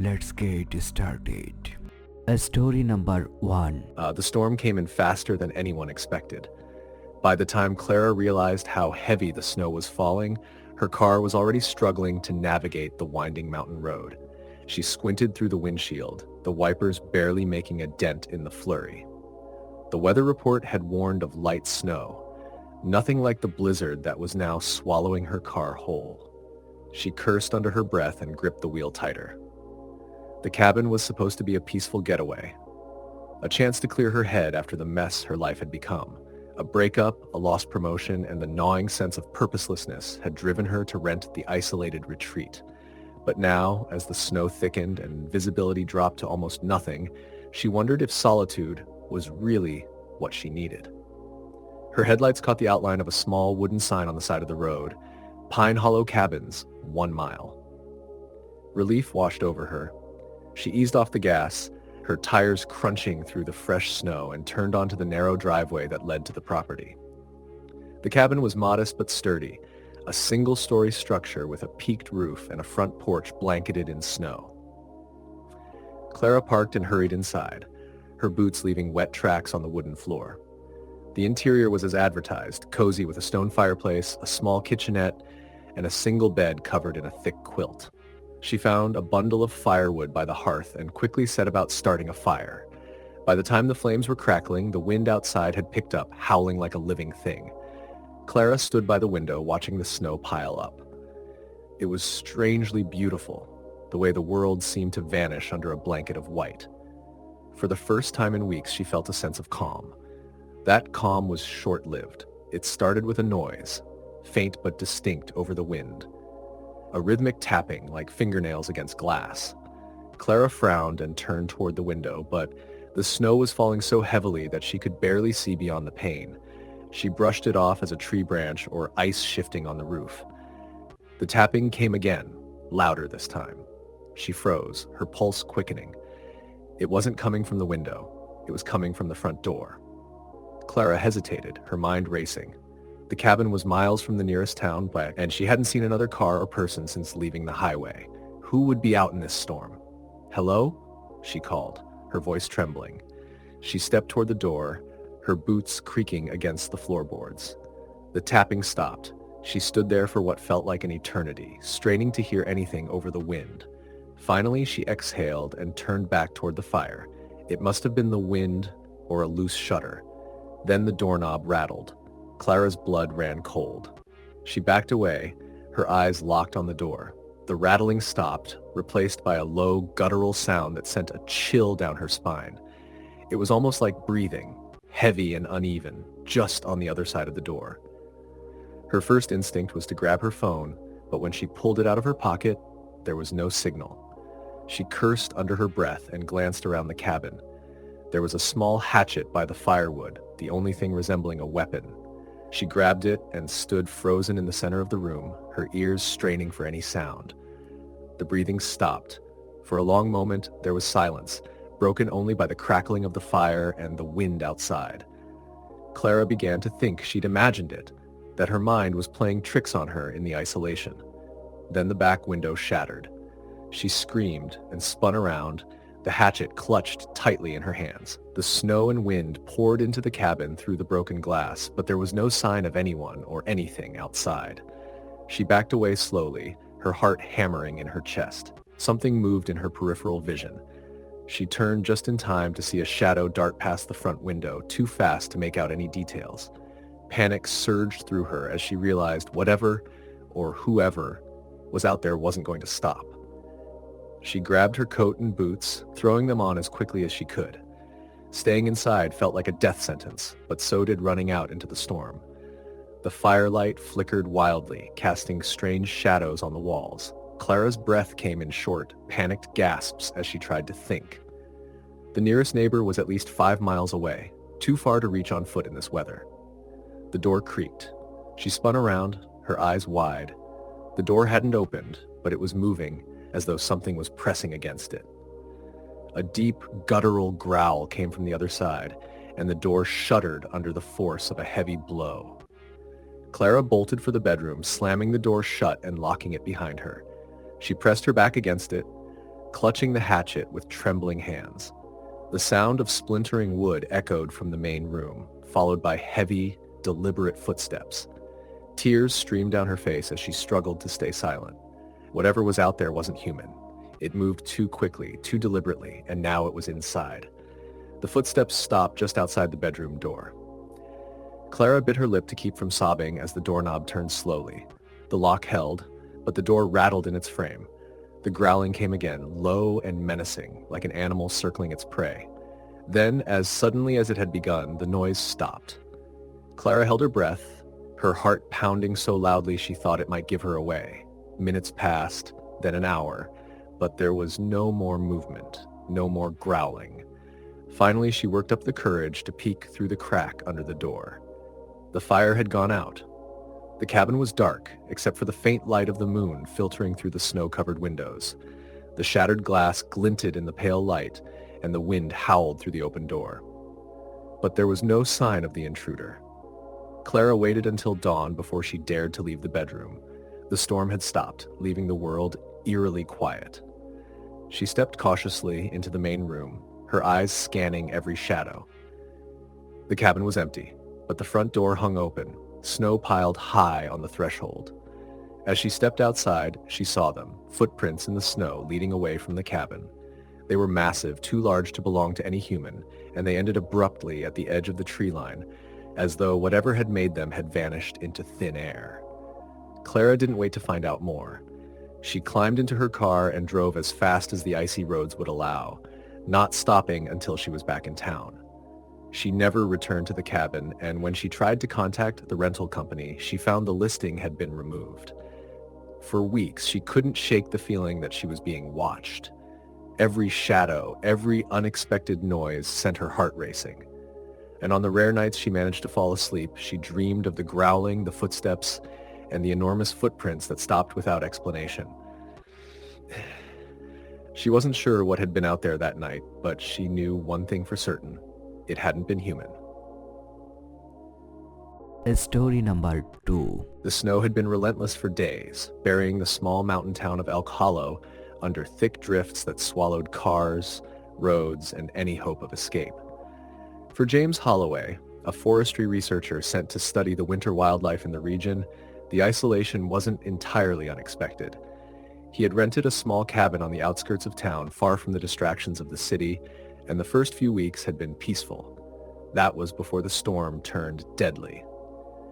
Let's get started. Story number 1. The storm came in faster than anyone expected. By the time Clara realized how heavy the snow was falling, her car was already struggling to navigate the winding mountain road. She squinted through the windshield, the wipers barely making a dent in the flurry. The weather report had warned of light snow, nothing like the blizzard that was now swallowing her car whole. She cursed under her breath and gripped the wheel tighter. The cabin was supposed to be a peaceful getaway, a chance to clear her head after the mess her life had become. A breakup, a lost promotion, and the gnawing sense of purposelessness had driven her to rent the isolated retreat. But now, as the snow thickened and visibility dropped to almost nothing, she wondered if solitude was really what she needed. Her headlights caught the outline of a small wooden sign on the side of the road, Pine Hollow Cabins, 1 mile. Relief washed over her. She eased off the gas, her tires crunching through the fresh snow, and turned onto the narrow driveway that led to the property. The cabin was modest but sturdy, a single-story structure with a peaked roof and a front porch blanketed in snow. Clara parked and hurried inside, her boots leaving wet tracks on the wooden floor. The interior was as advertised, cozy with a stone fireplace, a small kitchenette, and a single bed covered in a thick quilt. She found a bundle of firewood by the hearth and quickly set about starting a fire. By the time the flames were crackling, the wind outside had picked up, howling like a living thing. Clara stood by the window, watching the snow pile up. It was strangely beautiful, the way the world seemed to vanish under a blanket of white. For the first time in weeks, she felt a sense of calm. That calm was short-lived. It started with a noise, faint but distinct over the wind. A rhythmic tapping like fingernails against glass. Clara frowned and turned toward the window, but the snow was falling so heavily that she could barely see beyond the pane. She brushed it off as a tree branch or ice shifting on the roof. The tapping came again, louder this time. She froze, her pulse quickening. It wasn't coming from the window. It was coming from the front door. Clara hesitated, her mind racing. The cabin was miles from the nearest town, and she hadn't seen another car or person since leaving the highway. Who would be out in this storm? "Hello?" she called, her voice trembling. She stepped toward the door, her boots creaking against the floorboards. The tapping stopped. She stood there for what felt like an eternity, straining to hear anything over the wind. Finally, she exhaled and turned back toward the fire. It must have been the wind or a loose shutter. Then the doorknob rattled. Clara's blood ran cold. She backed away, her eyes locked on the door. The rattling stopped, replaced by a low, guttural sound that sent a chill down her spine. It was almost like breathing, heavy and uneven, just on the other side of the door. Her first instinct was to grab her phone, but when she pulled it out of her pocket, there was no signal. She cursed under her breath and glanced around the cabin. There was a small hatchet by the firewood, the only thing resembling a weapon. She grabbed it and stood frozen in the center of the room, her ears straining for any sound. The breathing stopped. For a long moment, there was silence, broken only by the crackling of the fire and the wind outside. Clara began to think she'd imagined it, that her mind was playing tricks on her in the isolation. Then the back window shattered. She screamed and spun around, the hatchet clutched tightly in her hands. The snow and wind poured into the cabin through the broken glass, but there was no sign of anyone or anything outside. She backed away slowly, her heart hammering in her chest. Something moved in her peripheral vision. She turned just in time to see a shadow dart past the front window, too fast to make out any details. Panic surged through her as she realized whatever or whoever was out there wasn't going to stop. She grabbed her coat and boots, throwing them on as quickly as she could. Staying inside felt like a death sentence, but so did running out into the storm. The firelight flickered wildly, casting strange shadows on the walls. Clara's breath came in short, panicked gasps as she tried to think. The nearest neighbor was at least 5 miles away, too far to reach on foot in this weather. The door creaked. She spun around, her eyes wide. The door hadn't opened, but it was moving, as though something was pressing against it. A deep, guttural growl came from the other side, and the door shuddered under the force of a heavy blow. Clara bolted for the bedroom, slamming the door shut and locking it behind her. She pressed her back against it. clutching the hatchet with trembling hands. The sound of splintering wood echoed from the main room, followed by heavy, deliberate footsteps. Tears streamed down her face as she struggled to stay silent. Whatever was out there wasn't human. It moved too quickly, too deliberately, and now it was inside. The footsteps stopped just outside the bedroom door. Clara bit her lip to keep from sobbing as the doorknob turned slowly. The lock held, but the door rattled in its frame. The growling came again, low and menacing, like an animal circling its prey. Then, as suddenly as it had begun, the noise stopped. Clara held her breath, her heart pounding so loudly she thought it might give her away. Minutes passed, then an hour, but there was no more movement, no more growling. Finally, she worked up the courage to peek through the crack under the door. The fire had gone out. The cabin was dark, except for the faint light of the moon filtering through the snow-covered windows. The shattered glass glinted in the pale light, and the wind howled through the open door. But there was no sign of the intruder. Clara waited until dawn before she dared to leave the bedroom. The storm had stopped, leaving the world eerily quiet. She stepped cautiously into the main room, her eyes scanning every shadow. The cabin was empty, but the front door hung open, snow piled high on the threshold. As she stepped outside, she saw them, footprints in the snow leading away from the cabin. They were massive, too large to belong to any human, and they ended abruptly at the edge of the tree line, as though whatever had made them had vanished into thin air. Clara didn't wait to find out more. She climbed into her car and drove as fast as the icy roads would allow, not stopping until she was back in town. She never returned to the cabin, and when she tried to contact the rental company, she found the listing had been removed. For weeks, she couldn't shake the feeling that she was being watched. Every shadow, every unexpected noise sent her heart racing. And on the rare nights she managed to fall asleep, she dreamed of the growling, the footsteps, and the enormous footprints that stopped without explanation. She wasn't sure what had been out there that night, but she knew one thing for certain. It hadn't been human. Story number 2. The snow had been relentless for days, burying the small mountain town of Elk Hollow under thick drifts that swallowed cars, roads, and any hope of escape. For James Holloway, a forestry researcher sent to study the winter wildlife in the region, the isolation wasn't entirely unexpected. He had rented a small cabin on the outskirts of town, far from the distractions of the city, and the first few weeks had been peaceful. That was before the storm turned deadly.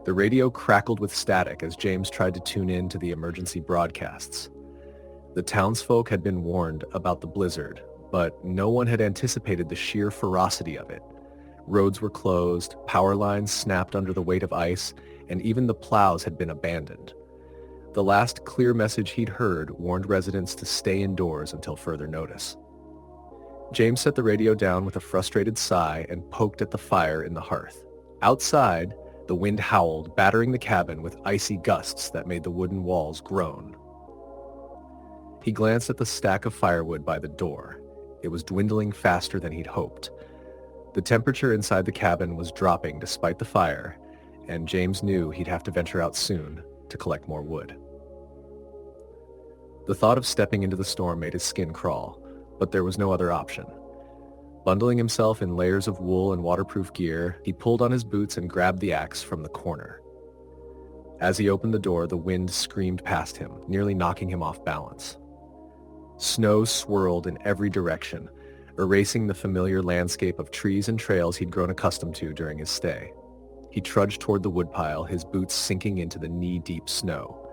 The radio crackled with static as James tried to tune in to the emergency broadcasts. The townsfolk had been warned about the blizzard, but no one had anticipated the sheer ferocity of it. Roads were closed, power lines snapped under the weight of ice, and even the plows had been abandoned. The last clear message he'd heard warned residents to stay indoors until further notice. James set the radio down with a frustrated sigh and poked at the fire in the hearth. Outside, the wind howled, battering the cabin with icy gusts that made the wooden walls groan. He glanced at the stack of firewood by the door. It was dwindling faster than he'd hoped. The temperature inside the cabin was dropping despite the fire, and James knew he'd have to venture out soon to collect more wood. The thought of stepping into the storm made his skin crawl, but there was no other option. Bundling himself in layers of wool and waterproof gear, he pulled on his boots and grabbed the axe from the corner. As he opened the door, the wind screamed past him, nearly knocking him off balance. Snow swirled in every direction, erasing the familiar landscape of trees and trails he'd grown accustomed to during his stay. He trudged toward the woodpile, his boots sinking into the knee-deep snow.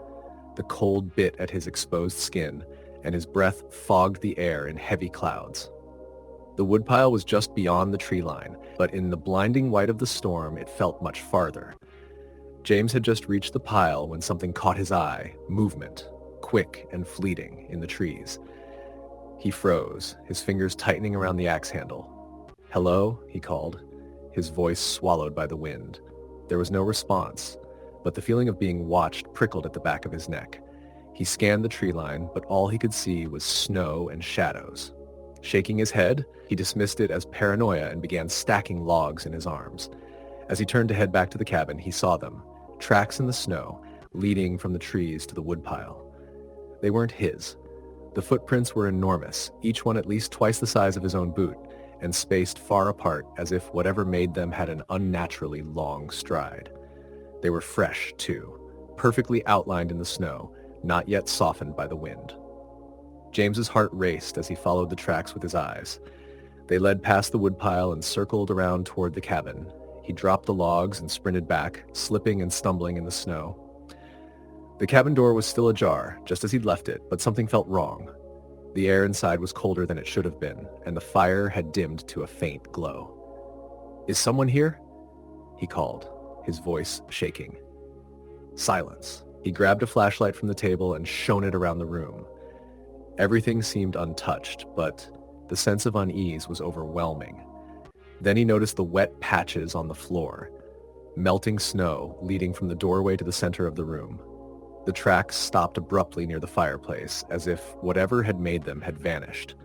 The cold bit at his exposed skin, and his breath fogged the air in heavy clouds. The woodpile was just beyond the tree line, but in the blinding white of the storm, it felt much farther. James had just reached the pile when something caught his eye, movement, quick and fleeting, in the trees. He froze, his fingers tightening around the axe handle. "Hello?" he called, his voice swallowed by the wind. There was no response, but the feeling of being watched prickled at the back of his neck. He scanned the tree line, but all he could see was snow and shadows. Shaking his head, he dismissed it as paranoia and began stacking logs in his arms. As he turned to head back to the cabin, he saw them, tracks in the snow, leading from the trees to the woodpile. They weren't his. The footprints were enormous, each one at least twice the size of his own boot, and spaced far apart as if whatever made them had an unnaturally long stride. They were fresh, too, perfectly outlined in the snow, not yet softened by the wind. James's heart raced as he followed the tracks with his eyes. They led past the woodpile and circled around toward the cabin. He dropped the logs and sprinted back, slipping and stumbling in the snow. The cabin door was still ajar, just as he'd left it, but something felt wrong. The air inside was colder than it should have been, and the fire had dimmed to a faint glow. "Is someone here?" he called, his voice shaking. Silence. He grabbed a flashlight from the table and shone it around the room. Everything seemed untouched, but the sense of unease was overwhelming. Then he noticed the wet patches on the floor, melting snow leading from the doorway to the center of the room. The tracks stopped abruptly near the fireplace, as if whatever had made them had vanished.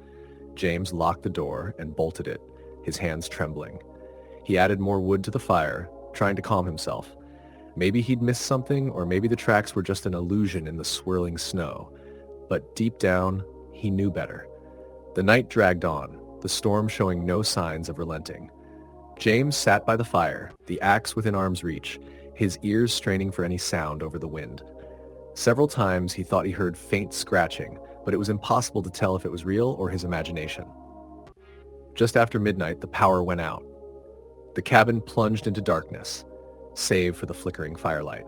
James locked the door and bolted it, his hands trembling. He added more wood to the fire, trying to calm himself. Maybe he'd missed something, or maybe the tracks were just an illusion in the swirling snow. But deep down, he knew better. The night dragged on, the storm showing no signs of relenting. James sat by the fire, the axe within arm's reach, his ears straining for any sound over the wind. Several times he thought he heard faint scratching, but it was impossible to tell if it was real or his imagination. Just after midnight, the power went out. The cabin plunged into darkness, save for the flickering firelight.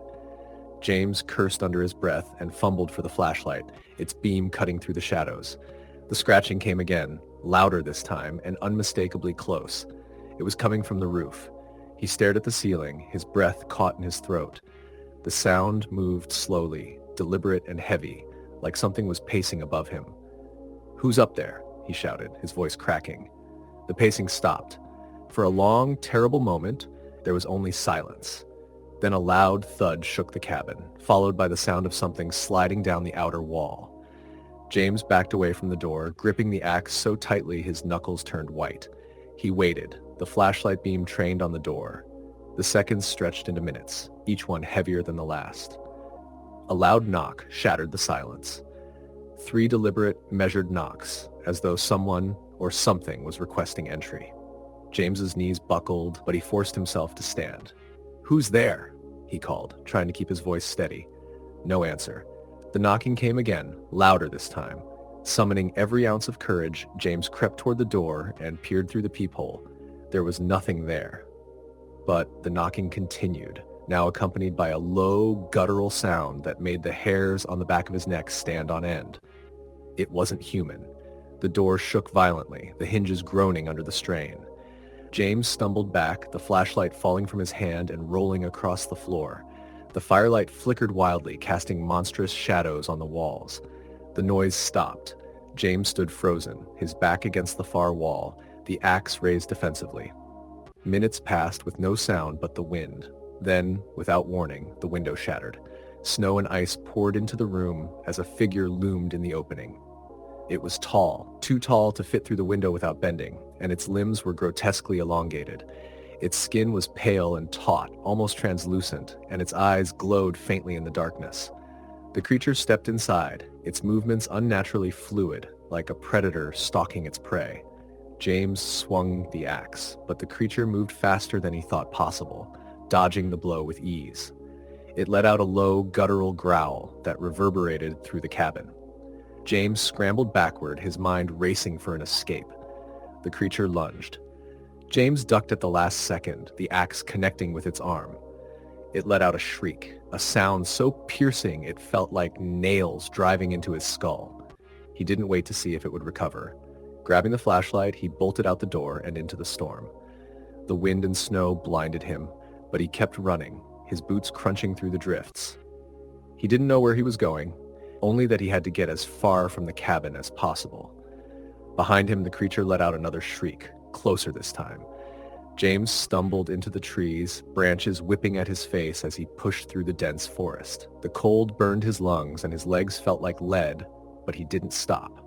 James cursed under his breath and fumbled for the flashlight, its beam cutting through the shadows. The scratching came again, louder this time and unmistakably close. It was coming from the roof. He stared at the ceiling, his breath caught in his throat. The sound moved slowly, deliberate and heavy, like something was pacing above him. "Who's up there?" he shouted, his voice cracking. The pacing stopped. For a long, terrible moment, there was only silence. Then a loud thud shook the cabin, followed by the sound of something sliding down the outer wall. James backed away from the door, gripping the axe so tightly his knuckles turned white. He waited, the flashlight beam trained on the door. The seconds stretched into minutes, each one heavier than the last. A loud knock shattered the silence. 3 deliberate, measured knocks, as though someone or something was requesting entry. James's knees buckled, but he forced himself to stand. "Who's there?" he called, trying to keep his voice steady. No answer. The knocking came again, louder this time. Summoning every ounce of courage, James crept toward the door and peered through the peephole. There was nothing there. But the knocking continued, now accompanied by a low, guttural sound that made the hairs on the back of his neck stand on end. It wasn't human. The door shook violently, the hinges groaning under the strain. James stumbled back, the flashlight falling from his hand and rolling across the floor. The firelight flickered wildly, casting monstrous shadows on the walls. The noise stopped. James stood frozen, his back against the far wall, the axe raised defensively. Minutes passed with no sound but the wind. Then, without warning, the window shattered. Snow and ice poured into the room as a figure loomed in the opening. It was tall, too tall to fit through the window without bending, and its limbs were grotesquely elongated. Its skin was pale and taut, almost translucent, and its eyes glowed faintly in the darkness. The creature stepped inside, its movements unnaturally fluid, like a predator stalking its prey. James swung the axe, but the creature moved faster than he thought possible, dodging the blow with ease. It let out a low, guttural growl that reverberated through the cabin. James scrambled backward, his mind racing for an escape. The creature lunged. James ducked at the last second, the axe connecting with its arm. It let out a shriek, a sound so piercing it felt like nails driving into his skull. He didn't wait to see if it would recover. Grabbing the flashlight, he bolted out the door and into the storm. The wind and snow blinded him, but he kept running, his boots crunching through the drifts. He didn't know where he was going, only that he had to get as far from the cabin as possible. Behind him, the creature let out another shriek, closer this time. James stumbled into the trees, branches whipping at his face as he pushed through the dense forest. The cold burned his lungs and his legs felt like lead, but he didn't stop.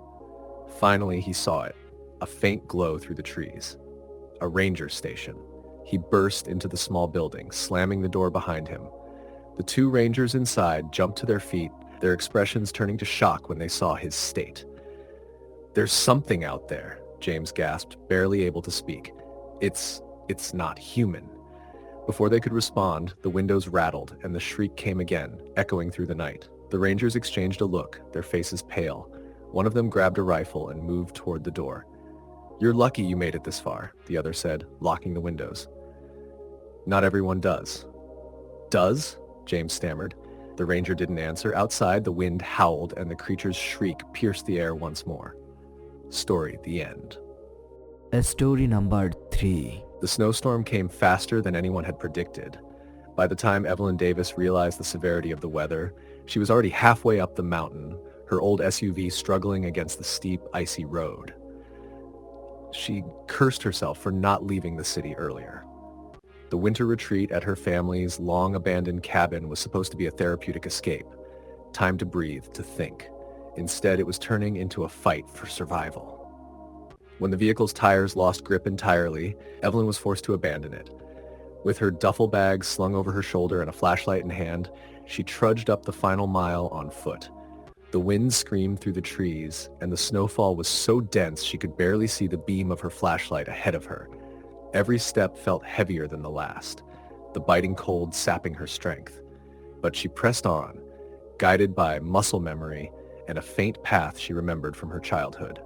Finally, he saw it, a faint glow through the trees. A ranger station. He burst into the small building, slamming the door behind him. The 2 rangers inside jumped to their feet, their expressions turning to shock when they saw his state. "There's something out there," James gasped, barely able to speak. It's not human." Before they could respond, the windows rattled and the shriek came again, echoing through the night. The Rangers exchanged a look, their faces pale. One of them grabbed a rifle and moved toward the door. "You're lucky you made it this far," the other said, locking the windows. "Not everyone does." "Does?" James stammered. The Ranger didn't answer. Outside, the wind howled and the creature's shriek pierced the air once more. Story, the end. Story number 3. The snowstorm came faster than anyone had predicted. By the time Evelyn Davis realized the severity of the weather, she was already halfway up the mountain, her old SUV struggling against the steep, icy road. She cursed herself for not leaving the city earlier. The winter retreat at her family's long-abandoned cabin was supposed to be a therapeutic escape, time to breathe, to think. Instead, it was turning into a fight for survival. When the vehicle's tires lost grip entirely, Evelyn was forced to abandon it. With her duffel bag slung over her shoulder and a flashlight in hand, she trudged up the final mile on foot. The wind screamed through the trees, and the snowfall was so dense she could barely see the beam of her flashlight ahead of her. Every step felt heavier than the last, the biting cold sapping her strength. But she pressed on, guided by muscle memory and a faint path she remembered from her childhood.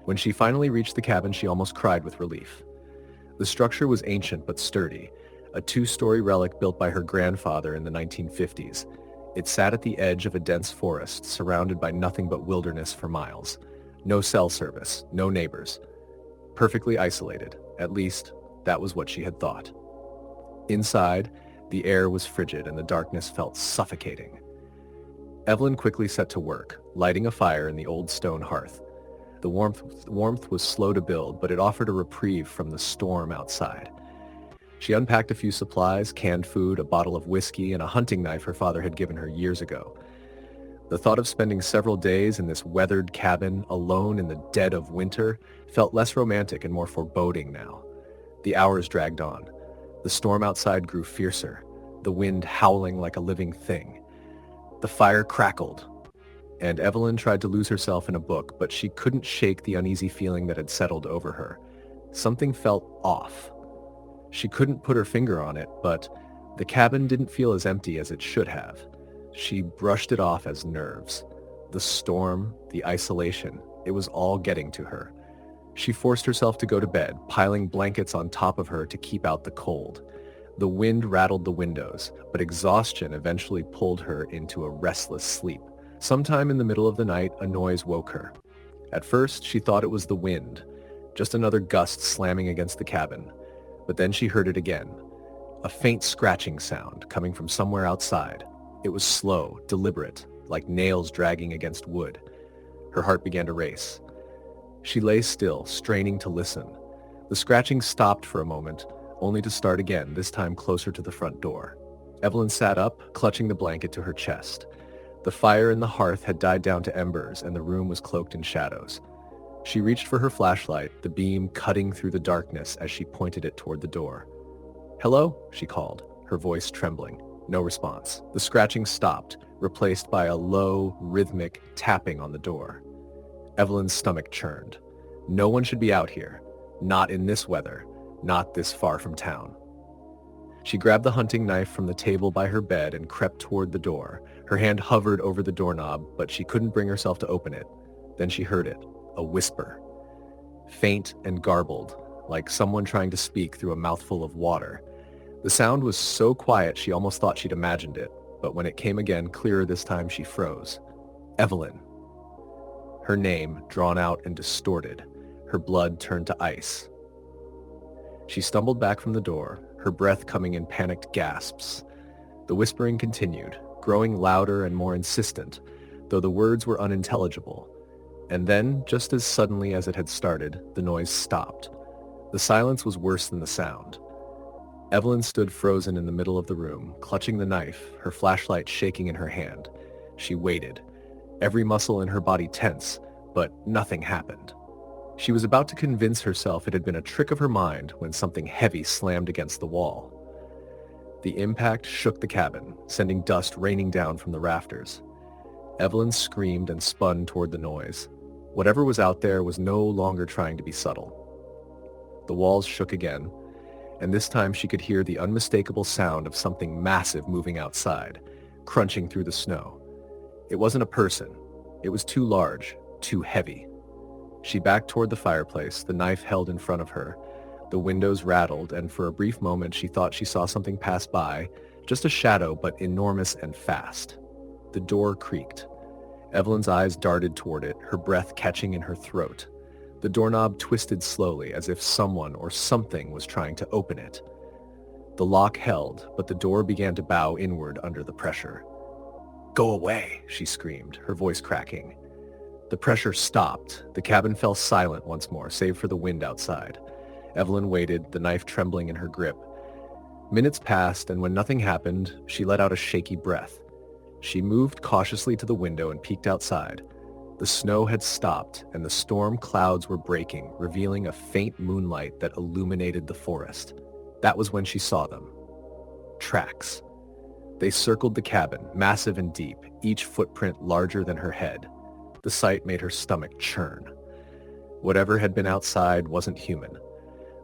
When she finally reached the cabin, she almost cried with relief. The structure was ancient but sturdy, a 2-story relic built by her grandfather in the 1950s. It sat at the edge of a dense forest, surrounded by nothing but wilderness for miles. No cell service, no neighbors. Perfectly isolated, at least that was what she had thought. Inside, the air was frigid and the darkness felt suffocating. Evelyn quickly set to work, lighting a fire in the old stone hearth. The warmth was slow to build, but it offered a reprieve from the storm outside. She unpacked a few supplies, canned food, a bottle of whiskey, and a hunting knife her father had given her years ago. The thought of spending several days in this weathered cabin, alone in the dead of winter, felt less romantic and more foreboding now. The hours dragged on. The storm outside grew fiercer, the wind howling like a living thing. The fire crackled, and Evelyn tried to lose herself in a book, but she couldn't shake the uneasy feeling that had settled over her. Something felt off. She couldn't put her finger on it, but the cabin didn't feel as empty as it should have. She brushed it off as nerves. The storm, the isolation, it was all getting to her. She forced herself to go to bed, piling blankets on top of her to keep out the cold. The wind rattled the windows, but exhaustion eventually pulled her into a restless sleep. Sometime in the middle of the night, a noise woke her. At first, she thought it was the wind, just another gust slamming against the cabin. But then she heard it again, a faint scratching sound coming from somewhere outside. It was slow, deliberate, like nails dragging against wood. Her heart began to race. She lay still, straining to listen. The scratching stopped for a moment, only to start again, this time closer to the front door. Evelyn sat up, clutching the blanket to her chest. The fire in the hearth had died down to embers, and the room was cloaked in shadows. She reached for her flashlight, the beam cutting through the darkness as she pointed it toward the door. "Hello?" she called, her voice trembling. No response. The scratching stopped, replaced by a low, rhythmic tapping on the door. Evelyn's stomach churned. No one should be out here. Not in this weather. Not this far from town. She grabbed the hunting knife from the table by her bed and crept toward the door. Her hand hovered over the doorknob, but she couldn't bring herself to open it. Then she heard it, a whisper. Faint and garbled, like someone trying to speak through a mouthful of water. The sound was so quiet she almost thought she'd imagined it, but when it came again, clearer this time, she froze. Evelyn. Her name, drawn out and distorted. Her blood turned to ice. She stumbled back from the door, her breath coming in panicked gasps. The whispering continued, growing louder and more insistent, though the words were unintelligible. And then, just as suddenly as it had started, the noise stopped. The silence was worse than the sound. Evelyn stood frozen in the middle of the room, clutching the knife, her flashlight shaking in her hand. She waited, every muscle in her body tense, but nothing happened. She was about to convince herself it had been a trick of her mind when something heavy slammed against the wall. The impact shook the cabin, sending dust raining down from the rafters. Evelyn screamed and spun toward the noise. Whatever was out there was no longer trying to be subtle. The walls shook again, and this time she could hear the unmistakable sound of something massive moving outside, crunching through the snow. It wasn't a person. It was too large, too heavy. She backed toward the fireplace, the knife held in front of her. The windows rattled, and for a brief moment she thought she saw something pass by, just a shadow but enormous and fast. The door creaked. Evelyn's eyes darted toward it, her breath catching in her throat. The doorknob twisted slowly as if someone or something was trying to open it. The lock held, but the door began to bow inward under the pressure. "Go away," she screamed, her voice cracking. The pressure stopped. The cabin fell silent once more, save for the wind outside. Evelyn waited, the knife trembling in her grip. Minutes passed, and when nothing happened, she let out a shaky breath. She moved cautiously to the window and peeked outside. The snow had stopped, and the storm clouds were breaking, revealing a faint moonlight that illuminated the forest. That was when she saw them. Tracks. They circled the cabin, massive and deep, each footprint larger than her head. The sight made her stomach churn. Whatever had been outside wasn't human.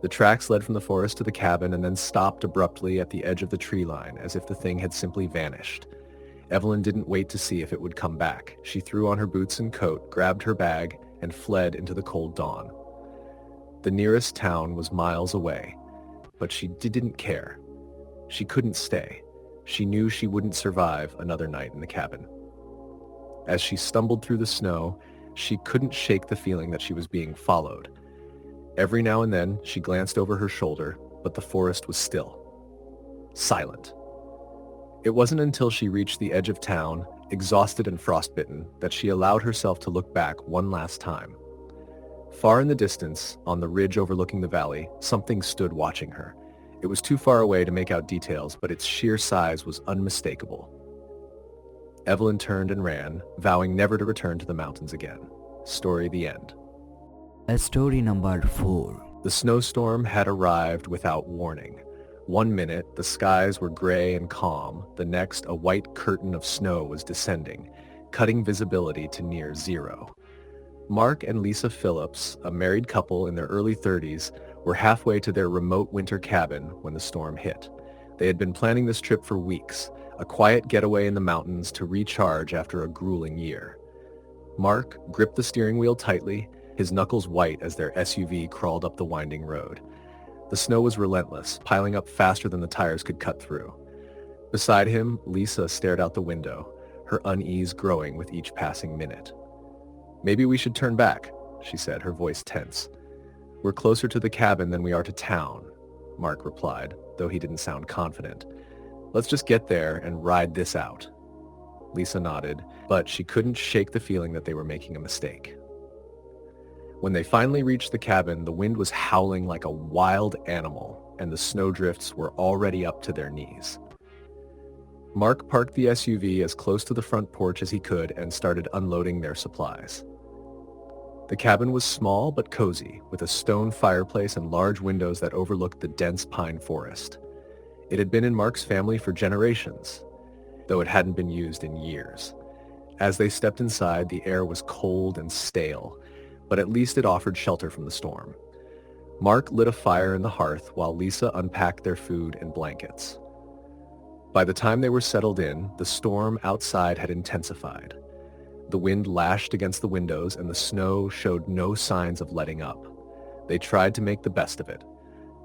The tracks led from the forest to the cabin and then stopped abruptly at the edge of the tree line, as if the thing had simply vanished. Evelyn didn't wait to see if it would come back. She threw on her boots and coat, grabbed her bag, and fled into the cold dawn. The nearest town was miles away, but she didn't care. She couldn't stay. She knew she wouldn't survive another night in the cabin. As she stumbled through the snow, she couldn't shake the feeling that she was being followed. Every now and then, she glanced over her shoulder, but the forest was still. Silent. It wasn't until she reached the edge of town, exhausted and frostbitten, that she allowed herself to look back one last time. Far in the distance, on the ridge overlooking the valley, something stood watching her. It was too far away to make out details, but its sheer size was unmistakable. Evelyn turned and ran, vowing never to return to the mountains again. Story the end. Story number 4. The snowstorm had arrived without warning. One minute, the skies were gray and calm. The next, a white curtain of snow was descending, cutting visibility to near zero. Mark and Lisa Phillips, a married couple in their early 30s, were halfway to their remote winter cabin when the storm hit. They had been planning this trip for weeks, a quiet getaway in the mountains to recharge after a grueling year. Mark gripped the steering wheel tightly, his knuckles white as their SUV crawled up the winding road. The snow was relentless, piling up faster than the tires could cut through. Beside him, Lisa stared out the window, her unease growing with each passing minute. "Maybe we should turn back," she said, her voice tense. "We're closer to the cabin than we are to town," Mark replied, though he didn't sound confident. "Let's just get there and ride this out." Lisa nodded, but she couldn't shake the feeling that they were making a mistake. When they finally reached the cabin, the wind was howling like a wild animal, and the snowdrifts were already up to their knees. Mark parked the SUV as close to the front porch as he could and started unloading their supplies. The cabin was small but cozy, with a stone fireplace and large windows that overlooked the dense pine forest. It had been in Mark's family for generations, though it hadn't been used in years. As they stepped inside, the air was cold and stale, but at least it offered shelter from the storm. Mark lit a fire in the hearth while Lisa unpacked their food and blankets. By the time they were settled in, the storm outside had intensified. The wind lashed against the windows and the snow showed no signs of letting up. They tried to make the best of it.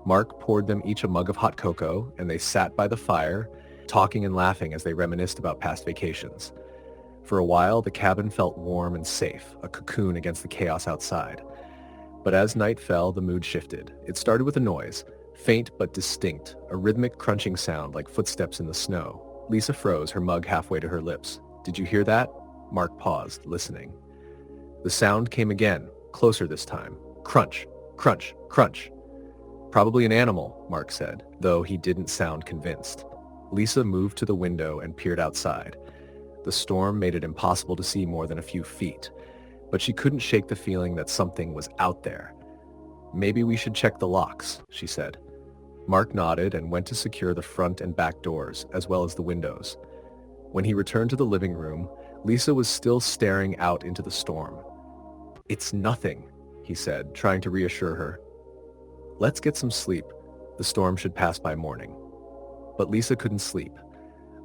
Mark poured them each a mug of hot cocoa, and they sat by the fire, talking and laughing as they reminisced about past vacations. For a while, the cabin felt warm and safe, a cocoon against the chaos outside. But as night fell, the mood shifted. It started with a noise, faint but distinct, a rhythmic crunching sound like footsteps in the snow. Lisa froze, her mug halfway to her lips. "Did you hear that?" Mark paused, listening. The sound came again, closer this time. Crunch, crunch, crunch. "Probably an animal," Mark said, though he didn't sound convinced. Lisa moved to the window and peered outside. The storm made it impossible to see more than a few feet, but she couldn't shake the feeling that something was out there. "Maybe we should check the locks," she said. Mark nodded and went to secure the front and back doors, as well as the windows. When he returned to the living room, Lisa was still staring out into the storm. "It's nothing," he said, trying to reassure her. "Let's get some sleep. The storm should pass by morning." But Lisa couldn't sleep.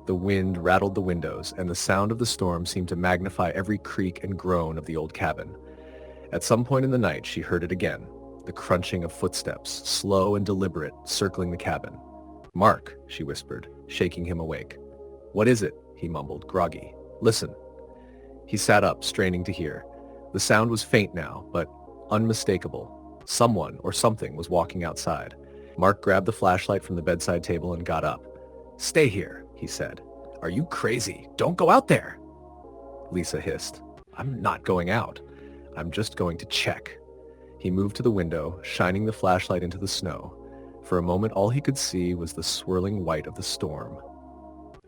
The wind rattled the windows, and the sound of the storm seemed to magnify every creak and groan of the old cabin. At some point in the night, she heard it again, the crunching of footsteps, slow and deliberate, circling the cabin. "Mark," she whispered, shaking him awake. "What is it?" he mumbled, groggy. "Listen." He sat up, straining to hear. The sound was faint now, but unmistakable. Someone or something was walking outside. Mark grabbed the flashlight from the bedside table and got up. "Stay here," he said. "Are you crazy? Don't go out there!" Lisa hissed. "I'm not going out. I'm just going to check." He moved to the window, shining the flashlight into the snow. For a moment, all he could see was the swirling white of the storm.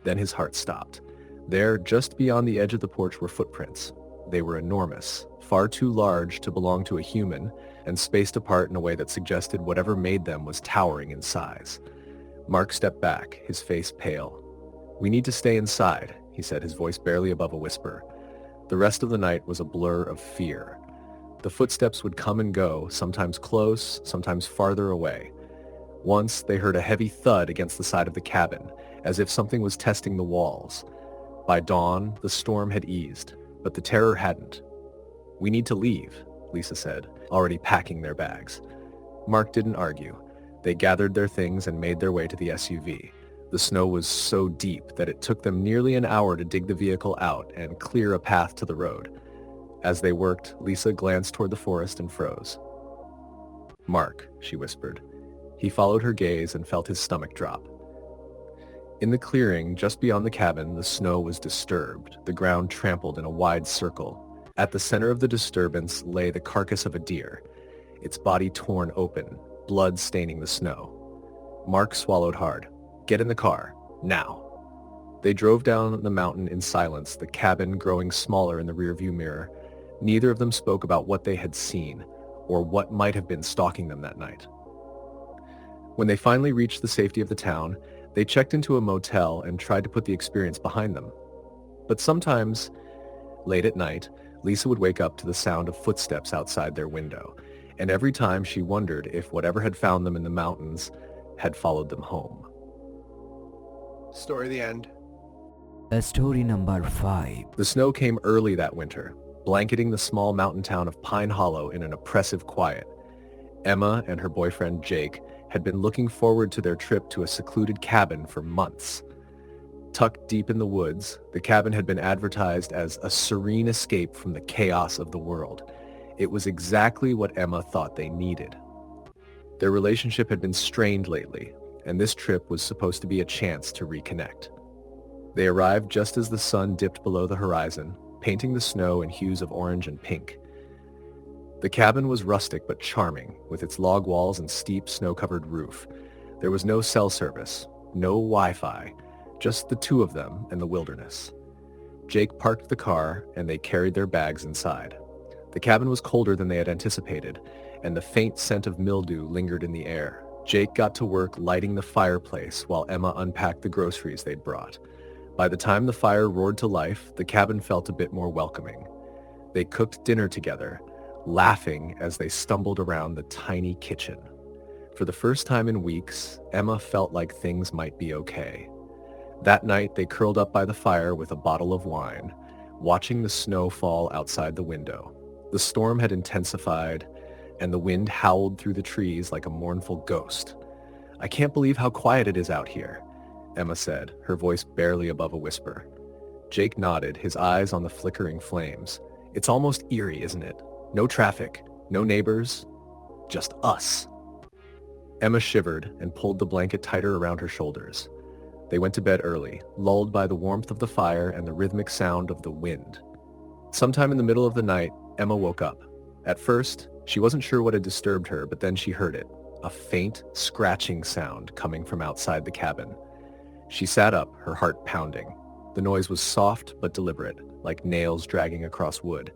Then his heart stopped. There, just beyond the edge of the porch, were footprints. They were enormous, far too large to belong to a human, and spaced apart in a way that suggested whatever made them was towering in size. Mark stepped back, his face pale. "We need to stay inside," he said, his voice barely above a whisper. The rest of the night was a blur of fear. The footsteps would come and go, sometimes close, sometimes farther away. Once, they heard a heavy thud against the side of the cabin, as if something was testing the walls. By dawn, the storm had eased, but the terror hadn't. "We need to leave," Lisa said, already packing their bags. Mark didn't argue. They gathered their things and made their way to the SUV. The snow was so deep that it took them nearly an hour to dig the vehicle out and clear a path to the road. As they worked, Lisa glanced toward the forest and froze. "Mark," she whispered. He followed her gaze and felt his stomach drop. In the clearing just beyond the cabin, the snow was disturbed, the ground trampled in a wide circle. At the center of the disturbance lay the carcass of a deer, its body torn open, blood staining the snow. Mark swallowed hard. "Get in the car, now." They drove down the mountain in silence, the cabin growing smaller in the rearview mirror. Neither of them spoke about what they had seen, or what might have been stalking them that night. When they finally reached the safety of the town, they checked into a motel and tried to put the experience behind them. But sometimes, late at night, Lisa would wake up to the sound of footsteps outside their window, and every time she wondered if whatever had found them in the mountains had followed them home. Story the end. Story number 5. The snow came early that winter, blanketing the small mountain town of Pine Hollow in an oppressive quiet. Emma and her boyfriend Jake had been looking forward to their trip to a secluded cabin for months. Tucked deep in the woods, the cabin had been advertised as a serene escape from the chaos of the world. It was exactly what Emma thought they needed. Their relationship had been strained lately, and this trip was supposed to be a chance to reconnect. They arrived just as the sun dipped below the horizon, painting the snow in hues of orange and pink. The cabin was rustic but charming, with its log walls and steep snow-covered roof. There was no cell service, no Wi-Fi, just the two of them and the wilderness. Jake parked the car, and they carried their bags inside. The cabin was colder than they had anticipated, and the faint scent of mildew lingered in the air. Jake got to work lighting the fireplace while Emma unpacked the groceries they'd brought. By the time the fire roared to life, the cabin felt a bit more welcoming. They cooked dinner together, laughing as they stumbled around the tiny kitchen. For the first time in weeks, Emma felt like things might be okay. That night, they curled up by the fire with a bottle of wine, watching the snow fall outside the window. The storm had intensified, and the wind howled through the trees like a mournful ghost. "I can't believe how quiet it is out here," Emma said, her voice barely above a whisper. Jake nodded, his eyes on the flickering flames. "It's almost eerie, isn't it? No traffic, no neighbors, just us." Emma shivered and pulled the blanket tighter around her shoulders. They went to bed early, lulled by the warmth of the fire and the rhythmic sound of the wind. Sometime in the middle of the night, Emma woke up. At first, she wasn't sure what had disturbed her, but then she heard it, a faint, scratching sound coming from outside the cabin. She sat up, her heart pounding. The noise was soft but deliberate, like nails dragging across wood.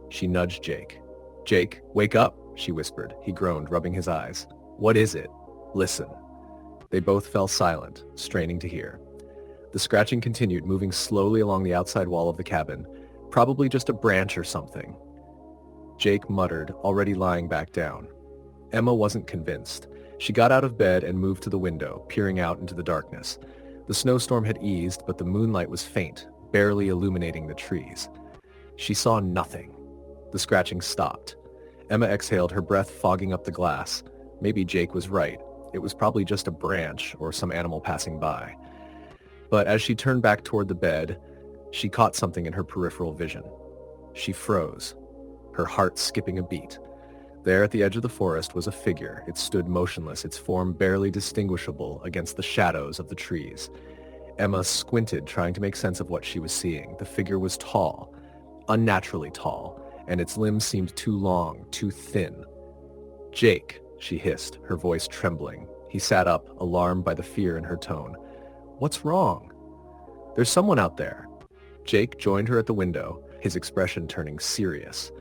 She nudged Jake. "Jake, wake up," she whispered. He groaned, rubbing his eyes. "What is it? Listen." They both fell silent, straining to hear. The scratching continued, moving slowly along the outside wall of the cabin, probably just a branch or something. Jake muttered, already lying back down. Emma wasn't convinced. She got out of bed and moved to the window, peering out into the darkness. The snowstorm had eased, but the moonlight was faint, barely illuminating the trees. She saw nothing. The scratching stopped. Emma exhaled, her breath fogging up the glass. Maybe Jake was right. It was probably just a branch or some animal passing by. But as she turned back toward the bed, she caught something in her peripheral vision. She froze, her heart skipping a beat. There at the edge of the forest was a figure. It stood motionless, its form barely distinguishable against the shadows of the trees. Emma squinted, trying to make sense of what she was seeing. The figure was tall, unnaturally tall, and its limbs seemed too long, too thin. "Jake," she hissed, her voice trembling. He sat up, alarmed by the fear in her tone. "What's wrong?" "There's someone out there." Jake joined her at the window, his expression turning serious.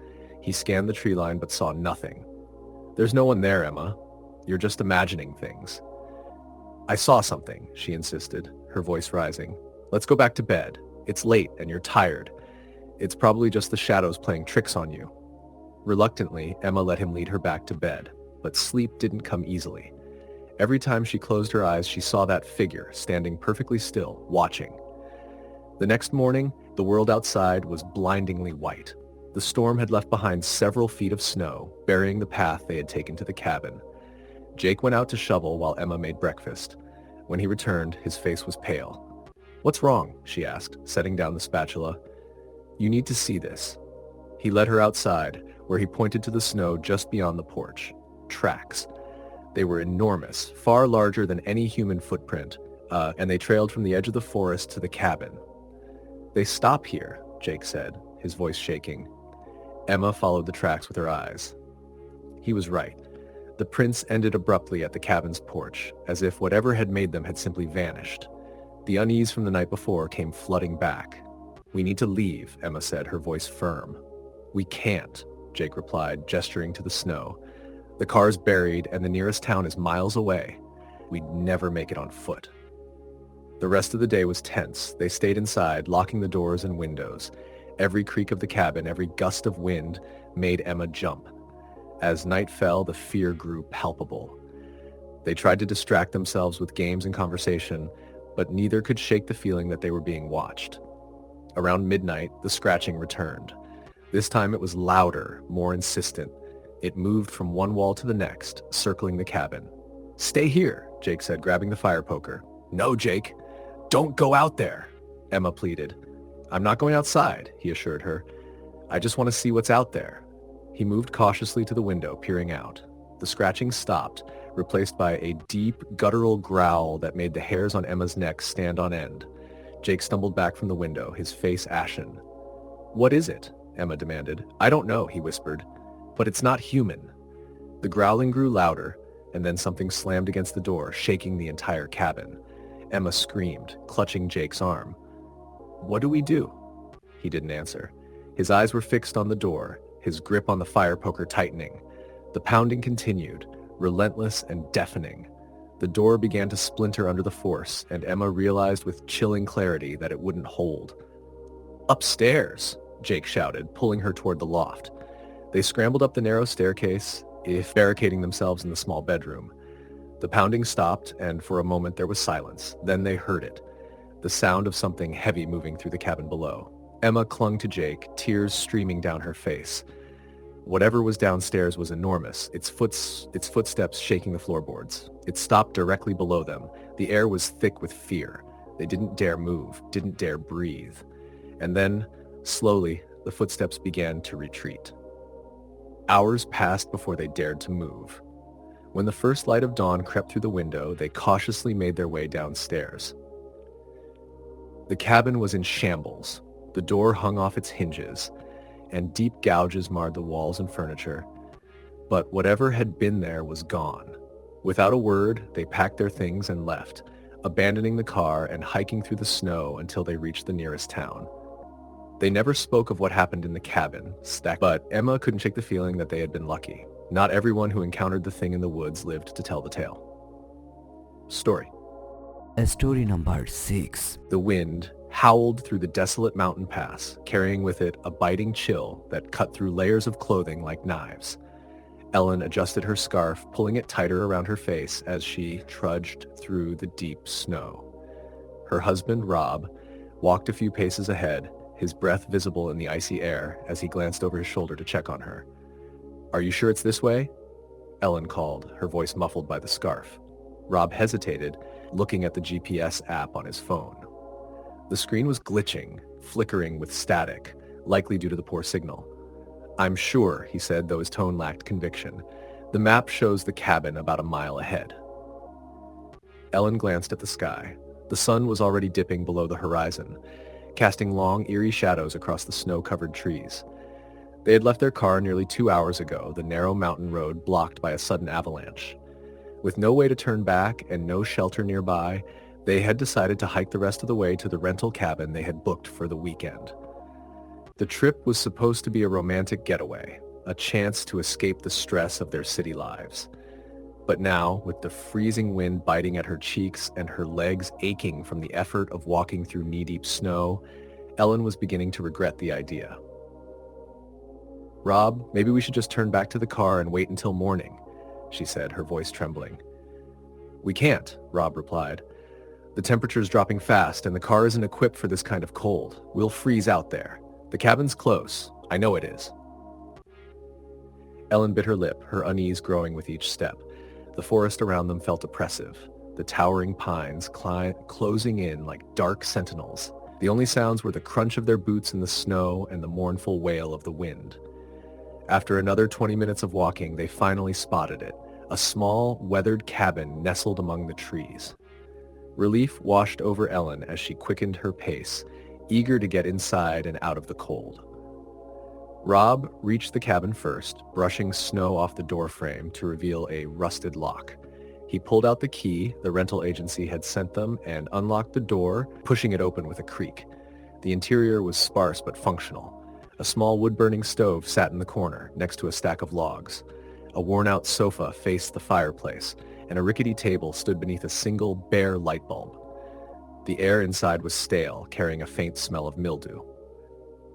He scanned the tree line but saw nothing. "There's no one there, Emma. You're just imagining things." "I saw something," she insisted, her voice rising. "Let's go back to bed. It's late and you're tired. It's probably just the shadows playing tricks on you." Reluctantly, Emma let him lead her back to bed, but sleep didn't come easily. Every time she closed her eyes, she saw that figure standing perfectly still, watching. The next morning, the world outside was blindingly white. The storm had left behind several feet of snow, burying the path they had taken to the cabin. Jake went out to shovel while Emma made breakfast. When he returned, his face was pale. "What's wrong?" she asked, setting down the spatula. "You need to see this." He led her outside, where he pointed to the snow just beyond the porch. Tracks. They were enormous, far larger than any human footprint, and they trailed from the edge of the forest to the cabin. "They stop here," Jake said, his voice shaking. Emma followed the tracks with her eyes. He was right. The prints ended abruptly at the cabin's porch, as if whatever had made them had simply vanished. The unease from the night before came flooding back. "We need to leave," Emma said, her voice firm. "We can't," Jake replied, gesturing to the snow. "The car's buried and the nearest town is miles away. We'd never make it on foot." The rest of the day was tense. They stayed inside, locking the doors and windows. Every creak of the cabin, every gust of wind made Emma jump. As night fell, the fear grew palpable. They tried to distract themselves with games and conversation, but neither could shake the feeling that they were being watched. Around midnight, the scratching returned. This time it was louder, more insistent. It moved from one wall to the next, circling the cabin. "Stay here," Jake said, grabbing the fire poker. "No, Jake. Don't go out there," Emma pleaded. "I'm not going outside," he assured her. "I just want to see what's out there." He moved cautiously to the window, peering out. The scratching stopped, replaced by a deep, guttural growl that made the hairs on Emma's neck stand on end. Jake stumbled back from the window, his face ashen. "What is it?" Emma demanded. "I don't know," he whispered. "But it's not human." The growling grew louder, and then something slammed against the door, shaking the entire cabin. Emma screamed, clutching Jake's arm. "What do we do?" He didn't answer. His eyes were fixed on the door, his grip on the fire poker tightening. The pounding continued, relentless and deafening. The door began to splinter under the force, and Emma realized with chilling clarity that it wouldn't hold. "Upstairs!" Jake shouted, pulling her toward the loft. They scrambled up the narrow staircase, barricading themselves in the small bedroom. The pounding stopped, and for a moment there was silence. Then they heard it, the sound of something heavy moving through the cabin below. Emma clung to Jake, tears streaming down her face. Whatever was downstairs was enormous, its footsteps shaking the floorboards. It stopped directly below them. The air was thick with fear. They didn't dare move, didn't dare breathe. And then, slowly, the footsteps began to retreat. Hours passed before they dared to move. When the first light of dawn crept through the window, they cautiously made their way downstairs. The cabin was in shambles. The door hung off its hinges, and deep gouges marred the walls and furniture. But whatever had been there was gone. Without a word, they packed their things and left, abandoning the car and hiking through the snow until they reached the nearest town. They never spoke of what happened in the cabin, but Emma couldn't shake the feeling that they had been lucky. Not everyone who encountered the thing in the woods lived to tell the tale. Story. Story number 6. The wind howled through the desolate mountain pass, carrying with it a biting chill that cut through layers of clothing like knives. Ellen adjusted her scarf, pulling it tighter around her face as she trudged through the deep snow. Her husband, Rob, walked a few paces ahead, his breath visible in the icy air as he glanced over his shoulder to check on her. "Are you sure it's this way?" Ellen called, her voice muffled by the scarf. Rob hesitated, looking at the GPS app on his phone. The screen was glitching, flickering with static, likely due to the poor signal. "I'm sure," he said, though his tone lacked conviction. "The map shows the cabin about a mile ahead." Ellen glanced at the sky. The sun was already dipping below the horizon, casting long, eerie shadows across the snow-covered trees. They had left their car nearly 2 hours ago, the narrow mountain road blocked by a sudden avalanche. With no way to turn back and no shelter nearby, they had decided to hike the rest of the way to the rental cabin they had booked for the weekend. The trip was supposed to be a romantic getaway, a chance to escape the stress of their city lives. But now, with the freezing wind biting at her cheeks and her legs aching from the effort of walking through knee-deep snow, Ellen was beginning to regret the idea. "Rob, maybe we should just turn back to the car and wait until morning," she said, her voice trembling. "We can't," Rob replied. "The temperature's dropping fast and the car isn't equipped for this kind of cold. We'll freeze out there. The cabin's close. I know it is." Ellen bit her lip, her unease growing with each step. The forest around them felt oppressive, the towering pines closing in like dark sentinels. The only sounds were the crunch of their boots in the snow and the mournful wail of the wind. After another 20 minutes of walking, they finally spotted it, a small, weathered cabin nestled among the trees. Relief washed over Ellen as she quickened her pace, eager to get inside and out of the cold. Rob reached the cabin first, brushing snow off the doorframe to reveal a rusted lock. He pulled out the key the rental agency had sent them and unlocked the door, pushing it open with a creak. The interior was sparse but functional. A small wood-burning stove sat in the corner, next to a stack of logs. A worn-out sofa faced the fireplace, and a rickety table stood beneath a single, bare light bulb. The air inside was stale, carrying a faint smell of mildew.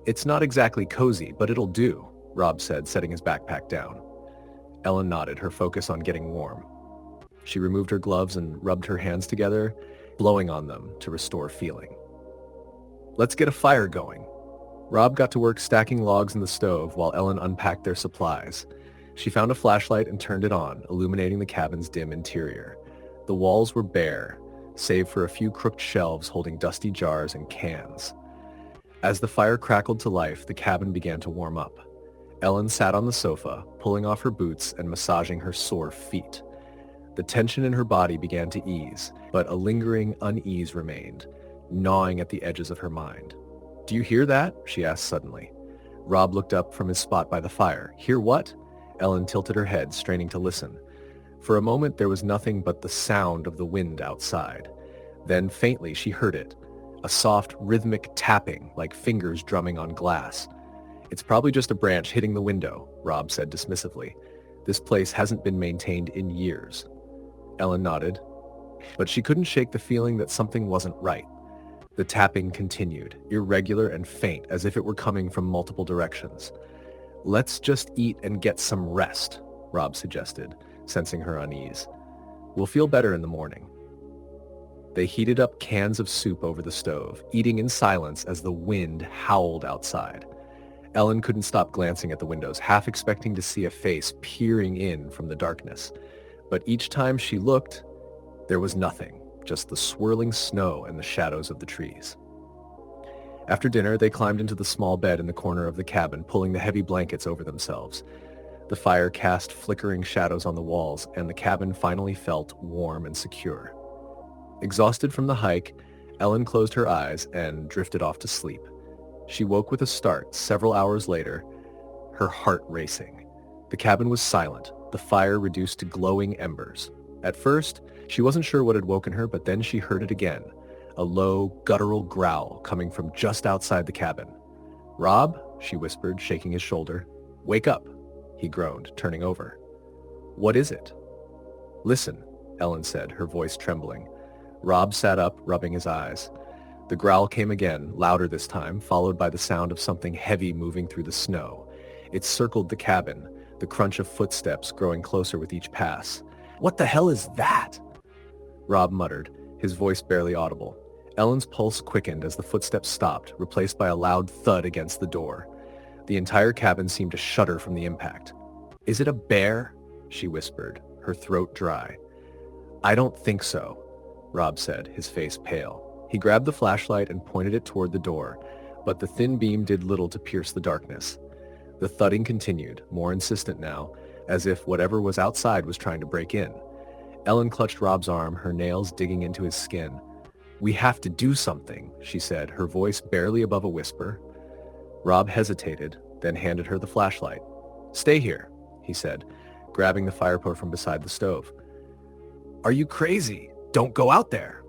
"It's not exactly cozy, but it'll do," Rob said, setting his backpack down. Ellen nodded, her focus on getting warm. She removed her gloves and rubbed her hands together, blowing on them to restore feeling. "Let's get a fire going." Rob got to work stacking logs in the stove while Ellen unpacked their supplies. She found a flashlight and turned it on, illuminating the cabin's dim interior. The walls were bare, save for a few crooked shelves holding dusty jars and cans. As the fire crackled to life, the cabin began to warm up. Ellen sat on the sofa, pulling off her boots and massaging her sore feet. The tension in her body began to ease, but a lingering unease remained, gnawing at the edges of her mind. "Do you hear that?" she asked suddenly. Rob looked up from his spot by the fire. "Hear what?" Ellen tilted her head, straining to listen. For a moment there was nothing but the sound of the wind outside. Then faintly she heard it, a soft, rhythmic tapping like fingers drumming on glass. "It's probably just a branch hitting the window," Rob said dismissively. "This place hasn't been maintained in years." Ellen nodded, but she couldn't shake the feeling that something wasn't right. The tapping continued, irregular and faint, as if it were coming from multiple directions. "Let's just eat and get some rest," Rob suggested, sensing her unease. "We'll feel better in the morning." They heated up cans of soup over the stove, eating in silence as the wind howled outside. Ellen couldn't stop glancing at the windows, half expecting to see a face peering in from the darkness. But each time she looked, there was nothing, just the swirling snow and the shadows of the trees. After dinner, they climbed into the small bed in the corner of the cabin, pulling the heavy blankets over themselves. The fire cast flickering shadows on the walls, and the cabin finally felt warm and secure. Exhausted from the hike, Ellen closed her eyes and drifted off to sleep. She woke with a start several hours later, her heart racing. The cabin was silent, the fire reduced to glowing embers. At first, she wasn't sure what had woken her, but then she heard it again, a low, guttural growl coming from just outside the cabin. "Rob," she whispered, shaking his shoulder. "Wake up," he groaned, turning over. "What is it?" "Listen," Ellen said, her voice trembling. Rob sat up, rubbing his eyes. The growl came again, louder this time, followed by the sound of something heavy moving through the snow. It circled the cabin, the crunch of footsteps growing closer with each pass. "What the hell is that?" Rob muttered, his voice barely audible. Ellen's pulse quickened as the footsteps stopped, replaced by a loud thud against the door. The entire cabin seemed to shudder from the impact. "Is it a bear?" she whispered, her throat dry. "I don't think so," Rob said, his face pale. He grabbed the flashlight and pointed it toward the door, but the thin beam did little to pierce the darkness. The thudding continued, more insistent now, as if whatever was outside was trying to break in. Ellen clutched Rob's arm, her nails digging into his skin. "We have to do something," she said, her voice barely above a whisper. Rob hesitated, then handed her the flashlight. "Stay here," he said, grabbing the firepot from beside the stove. "Are you crazy? Don't go out there,"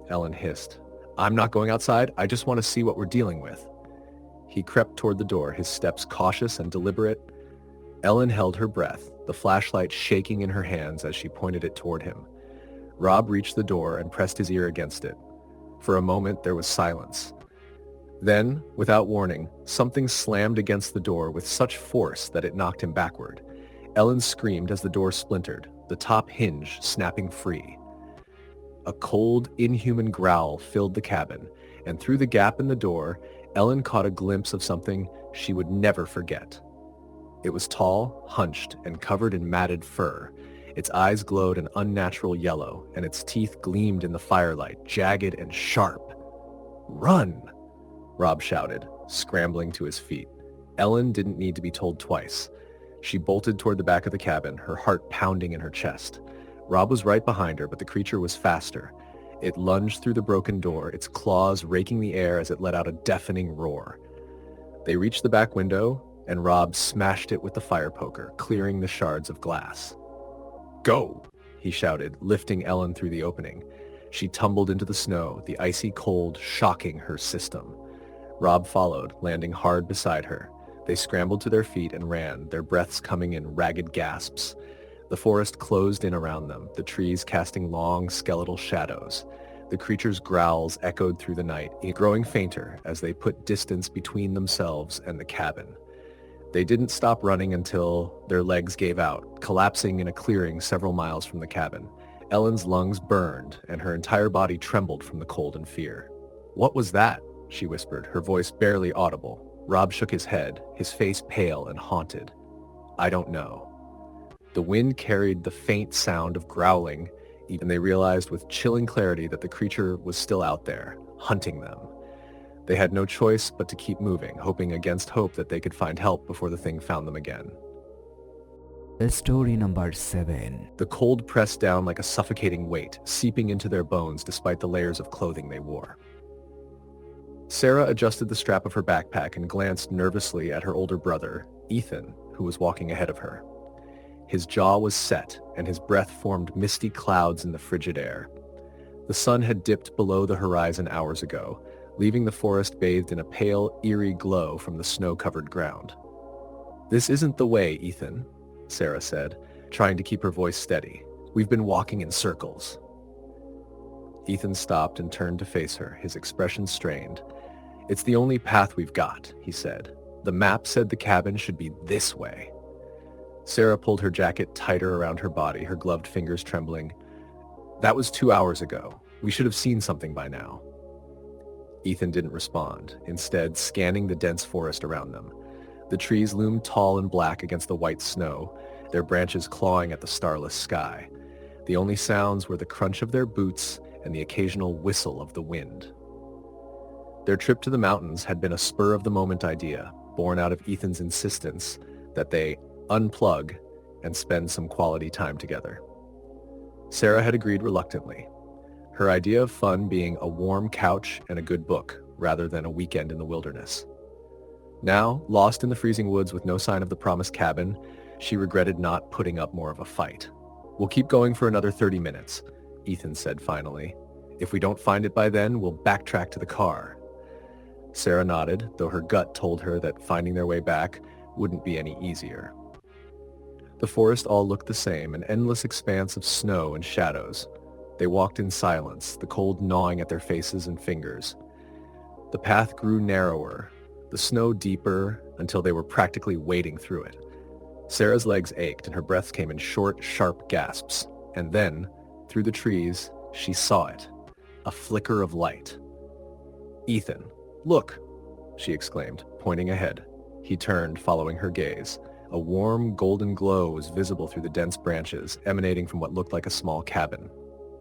Ellen hissed. "I'm not going outside. I just want to see what we're dealing with." He crept toward the door, his steps cautious and deliberate. Ellen held her breath, the flashlight shaking in her hands as she pointed it toward him. Rob reached the door and pressed his ear against it. For a moment, there was silence. Then, without warning, something slammed against the door with such force that it knocked him backward. Ellen screamed as the door splintered, the top hinge snapping free. A cold, inhuman growl filled the cabin, and through the gap in the door, Ellen caught a glimpse of something she would never forget. It was tall, hunched, and covered in matted fur. Its eyes glowed an unnatural yellow, and its teeth gleamed in the firelight, jagged and sharp. "Run!" Rob shouted, scrambling to his feet. Ellen didn't need to be told twice. She bolted toward the back of the cabin, her heart pounding in her chest. Rob was right behind her, but the creature was faster. It lunged through the broken door, its claws raking the air as it let out a deafening roar. They reached the back window, and Rob smashed it with the fire poker, clearing the shards of glass. "Go!" he shouted, lifting Ellen through the opening. She tumbled into the snow, the icy cold shocking her system. Rob followed, landing hard beside her. They scrambled to their feet and ran, their breaths coming in ragged gasps. The forest closed in around them, the trees casting long, skeletal shadows. The creature's growls echoed through the night, growing fainter as they put distance between themselves and the cabin. They didn't stop running until their legs gave out, collapsing in a clearing several miles from the cabin. Ellen's lungs burned, and her entire body trembled from the cold and fear. "What was that?" she whispered, her voice barely audible. Rob shook his head, his face pale and haunted. "I don't know." The wind carried the faint sound of growling, even they realized with chilling clarity that the creature was still out there, hunting them. They had no choice but to keep moving, hoping against hope that they could find help before the thing found them again. Story number 7. The cold pressed down like a suffocating weight, seeping into their bones despite the layers of clothing they wore. Sarah adjusted the strap of her backpack and glanced nervously at her older brother, Ethan, who was walking ahead of her. His jaw was set, and his breath formed misty clouds in the frigid air. The sun had dipped below the horizon hours ago, leaving the forest bathed in a pale, eerie glow from the snow-covered ground. "This isn't the way, Ethan," Sarah said, trying to keep her voice steady. "We've been walking in circles." Ethan stopped and turned to face her, his expression strained. "It's the only path we've got," he said. "The map said the cabin should be this way." Sarah pulled her jacket tighter around her body, her gloved fingers trembling. "That was 2 hours ago. We should have seen something by now." Ethan didn't respond, instead scanning the dense forest around them. The trees loomed tall and black against the white snow, their branches clawing at the starless sky. The only sounds were the crunch of their boots and the occasional whistle of the wind. Their trip to the mountains had been a spur-of-the-moment idea, born out of Ethan's insistence that they unplug and spend some quality time together. Sarah had agreed reluctantly, her idea of fun being a warm couch and a good book, rather than a weekend in the wilderness. Now, lost in the freezing woods with no sign of the promised cabin, she regretted not putting up more of a fight. "We'll keep going for another 30 minutes, Ethan said finally. "If we don't find it by then, we'll backtrack to the car." Sarah nodded, though her gut told her that finding their way back wouldn't be any easier. The forest all looked the same, an endless expanse of snow and shadows. They walked in silence, the cold gnawing at their faces and fingers. The path grew narrower, the snow deeper until they were practically wading through it. Sarah's legs ached and her breath came in short, sharp gasps. And then, through the trees, she saw it. A flicker of light. "Ethan, look!" she exclaimed, pointing ahead. He turned, following her gaze. A warm, golden glow was visible through the dense branches, emanating from what looked like a small cabin.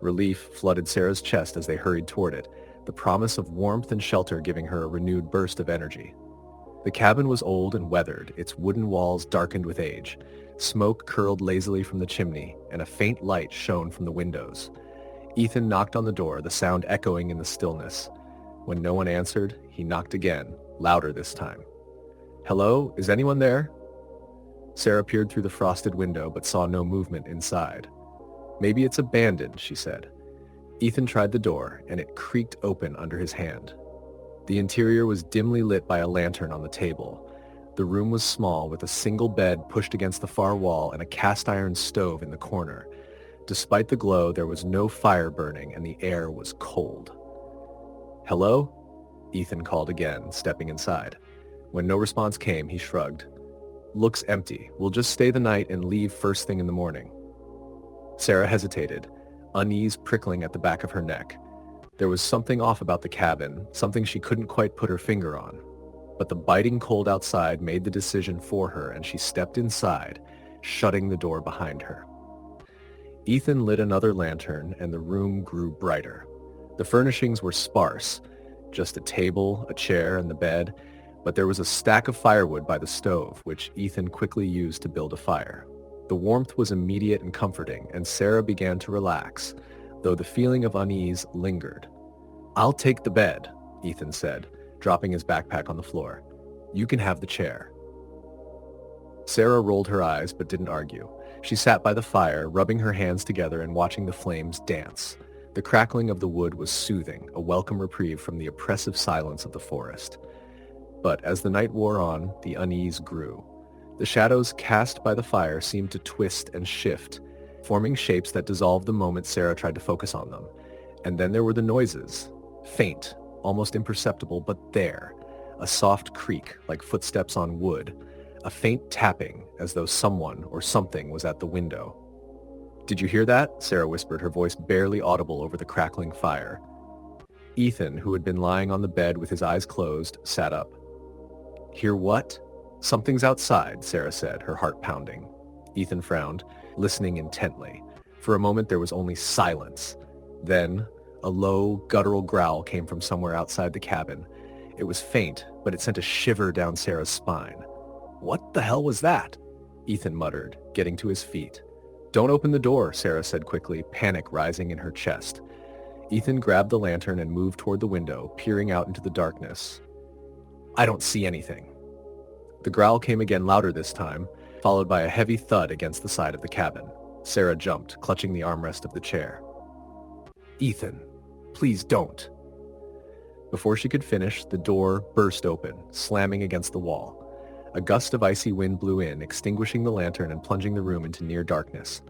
Relief flooded Sarah's chest as they hurried toward it, the promise of warmth and shelter giving her a renewed burst of energy. The cabin was old and weathered, its wooden walls darkened with age. Smoke curled lazily from the chimney, and a faint light shone from the windows. Ethan knocked on the door, the sound echoing in the stillness. When no one answered, he knocked again, louder this time. "Hello? Is anyone there?" Sarah peered through the frosted window but saw no movement inside. "Maybe it's abandoned," she said. Ethan tried the door, and it creaked open under his hand. The interior was dimly lit by a lantern on the table. The room was small, with a single bed pushed against the far wall and a cast-iron stove in the corner. Despite the glow, there was no fire burning, and the air was cold. "Hello?" Ethan called again, stepping inside. When no response came, he shrugged. "Looks empty. We'll just stay the night and leave first thing in the morning." Sarah hesitated, unease prickling at the back of her neck. There was something off about the cabin, something she couldn't quite put her finger on. But the biting cold outside made the decision for her, and she stepped inside, shutting the door behind her. Ethan lit another lantern, and the room grew brighter. The furnishings were sparse, just a table, a chair, and the bed, but there was a stack of firewood by the stove, which Ethan quickly used to build a fire. The warmth was immediate and comforting, and Sarah began to relax, though the feeling of unease lingered. "I'll take the bed," Ethan said, dropping his backpack on the floor. "You can have the chair." Sarah rolled her eyes but didn't argue. She sat by the fire, rubbing her hands together and watching the flames dance. The crackling of the wood was soothing, a welcome reprieve from the oppressive silence of the forest. But as the night wore on, the unease grew. The shadows cast by the fire seemed to twist and shift, forming shapes that dissolved the moment Sarah tried to focus on them. And then there were the noises. Faint, almost imperceptible, but there. A soft creak, like footsteps on wood. A faint tapping, as though someone or something was at the window. "Did you hear that?" Sarah whispered, her voice barely audible over the crackling fire. Ethan, who had been lying on the bed with his eyes closed, sat up. "Hear what?" "Something's outside," Sarah said, her heart pounding. Ethan frowned, listening intently. For a moment there was only silence. Then, a low, guttural growl came from somewhere outside the cabin. It was faint, but it sent a shiver down Sarah's spine. "What the hell was that?" Ethan muttered, getting to his feet. "Don't open the door," Sarah said quickly, panic rising in her chest. Ethan grabbed the lantern and moved toward the window, peering out into the darkness. "I don't see anything." The growl came again, louder this time, followed by a heavy thud against the side of the cabin. Sarah jumped, clutching the armrest of the chair. "Ethan, please don't." Before she could finish, the door burst open, slamming against the wall. A gust of icy wind blew in, extinguishing the lantern and plunging the room into near darkness.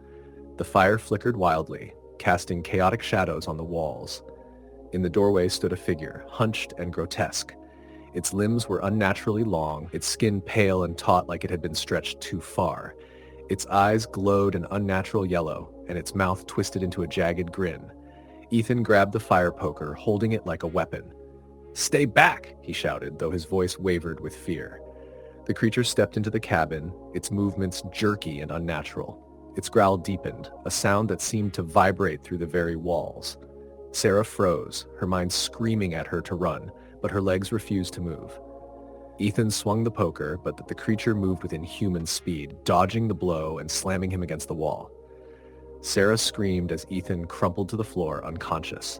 The fire flickered wildly, casting chaotic shadows on the walls. In the doorway stood a figure, hunched and grotesque. Its limbs were unnaturally long, its skin pale and taut like it had been stretched too far. Its eyes glowed an unnatural yellow, and its mouth twisted into a jagged grin. Ethan grabbed the fire poker, holding it like a weapon. "Stay back!" he shouted, though his voice wavered with fear. The creature stepped into the cabin, its movements jerky and unnatural. Its growl deepened, a sound that seemed to vibrate through the very walls. Sarah froze, her mind screaming at her to run, but her legs refused to move. Ethan swung the poker, but the creature moved with inhuman speed, dodging the blow and slamming him against the wall. Sarah screamed as Ethan crumpled to the floor, unconscious.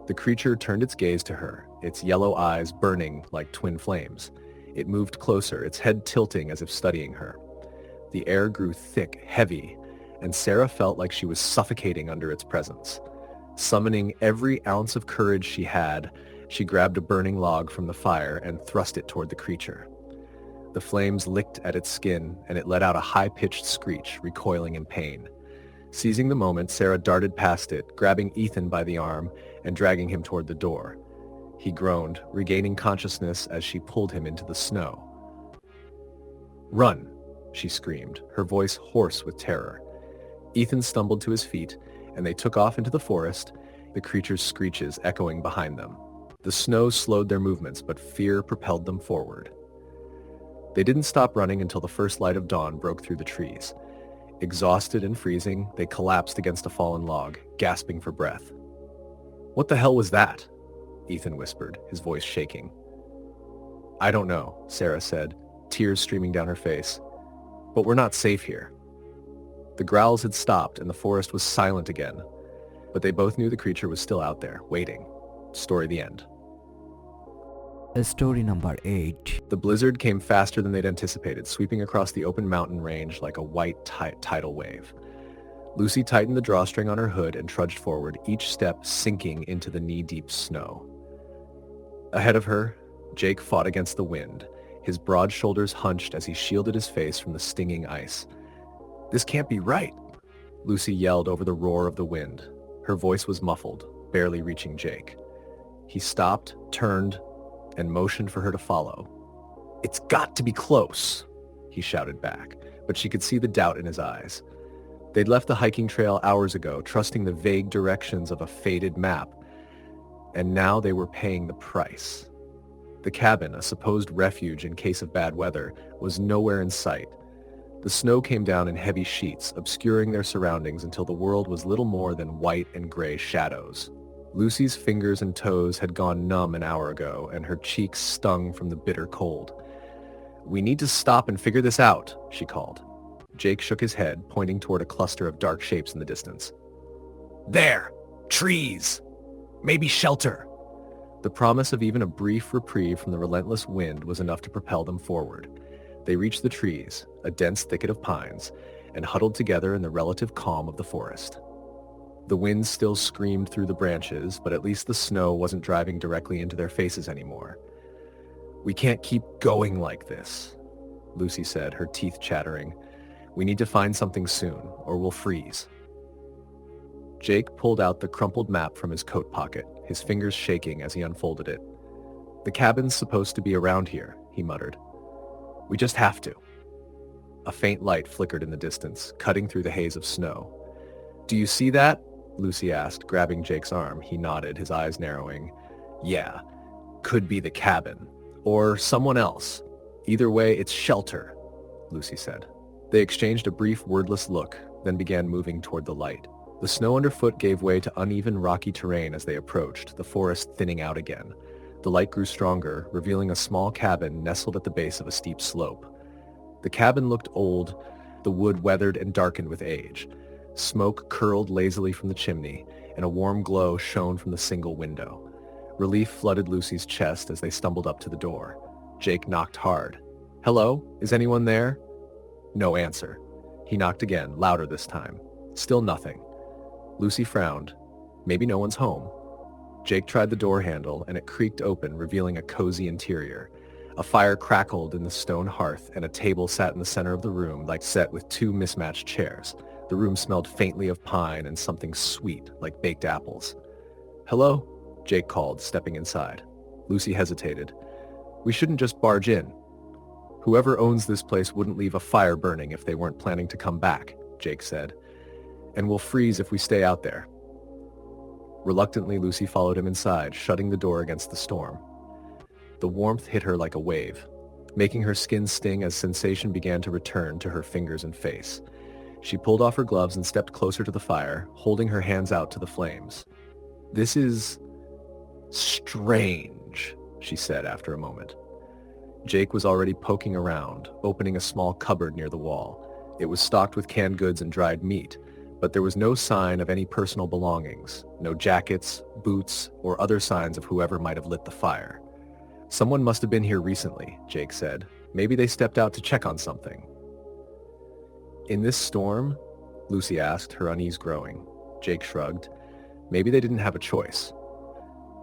The creature turned its gaze to her, its yellow eyes burning like twin flames. It moved closer, its head tilting as if studying her. The air grew thick, heavy, and Sarah felt like she was suffocating under its presence. Summoning every ounce of courage she had, she grabbed a burning log from the fire and thrust it toward the creature. The flames licked at its skin, and it let out a high-pitched screech, recoiling in pain. Seizing the moment, Sarah darted past it, grabbing Ethan by the arm and dragging him toward the door. He groaned, regaining consciousness as she pulled him into the snow. "Run!" she screamed, her voice hoarse with terror. Ethan stumbled to his feet, and they took off into the forest, the creature's screeches echoing behind them. The snow slowed their movements, but fear propelled them forward. They didn't stop running until the first light of dawn broke through the trees. Exhausted and freezing, they collapsed against a fallen log, gasping for breath. "What the hell was that?" Ethan whispered, his voice shaking. "I don't know," Sarah said, tears streaming down her face. "But we're not safe here." The growls had stopped and the forest was silent again, but they both knew the creature was still out there, waiting. Story the end. Story number 8. The blizzard came faster than they'd anticipated, sweeping across the open mountain range like a white tidal wave. Lucy tightened the drawstring on her hood and trudged forward, each step sinking into the knee-deep snow. Ahead of her, Jake fought against the wind, his broad shoulders hunched as he shielded his face from the stinging ice. "This can't be right," Lucy yelled over the roar of the wind. Her voice was muffled, barely reaching Jake. He stopped, turned, and motioned for her to follow. "It's got to be close," he shouted back, but she could see the doubt in his eyes. They'd left the hiking trail hours ago, trusting the vague directions of a faded map, and now they were paying the price. The cabin, a supposed refuge in case of bad weather, was nowhere in sight. The snow came down in heavy sheets, obscuring their surroundings until the world was little more than white and gray shadows. Lucy's fingers and toes had gone numb an hour ago, and her cheeks stung from the bitter cold. "We need to stop and figure this out," she called. Jake shook his head, pointing toward a cluster of dark shapes in the distance. "There! Trees! Maybe shelter!" The promise of even a brief reprieve from the relentless wind was enough to propel them forward. They reached the trees, a dense thicket of pines, and huddled together in the relative calm of the forest. The wind still screamed through the branches, but at least the snow wasn't driving directly into their faces anymore. "We can't keep going like this," Lucy said, her teeth chattering. "We need to find something soon, or we'll freeze." Jake pulled out the crumpled map from his coat pocket, his fingers shaking as he unfolded it. "The cabin's supposed to be around here," he muttered. "We just have to." A faint light flickered in the distance, cutting through the haze of snow. "Do you see that?" Lucy asked, grabbing Jake's arm. He nodded, his eyes narrowing. "Yeah, could be the cabin. Or someone else. Either way, it's shelter," Lucy said. They exchanged a brief, wordless look, then began moving toward the light. The snow underfoot gave way to uneven, rocky terrain as they approached, the forest thinning out again. The light grew stronger, revealing a small cabin nestled at the base of a steep slope. The cabin looked old, the wood weathered and darkened with age. Smoke curled lazily from the chimney, and a warm glow shone from the single window. Relief flooded Lucy's chest as they stumbled up to the door. Jake knocked hard. "Hello? Is anyone there?" No answer. He knocked again, louder this time. Still nothing. Lucy frowned. Maybe no one's home. Jake tried the door handle, and it creaked open, revealing a cozy interior. A fire crackled in the stone hearth, and a table sat in the center of the room, like set with two mismatched chairs. The room smelled faintly of pine and something sweet, like baked apples. "Hello?" Jake called, stepping inside. Lucy hesitated. "We shouldn't just barge in." "Whoever owns this place wouldn't leave a fire burning if they weren't planning to come back," Jake said. "And we'll freeze if we stay out there." Reluctantly, Lucy followed him inside, shutting the door against the storm. The warmth hit her like a wave, making her skin sting as sensation began to return to her fingers and face. She pulled off her gloves and stepped closer to the fire, holding her hands out to the flames. "This is strange," she said after a moment. Jake was already poking around, opening a small cupboard near the wall. It was stocked with canned goods and dried meat, but there was no sign of any personal belongings, no jackets, boots, or other signs of whoever might have lit the fire. "Someone must have been here recently," Jake said. "Maybe they stepped out to check on something." "In this storm?" Lucy asked, her unease growing. Jake shrugged. Maybe they didn't have a choice.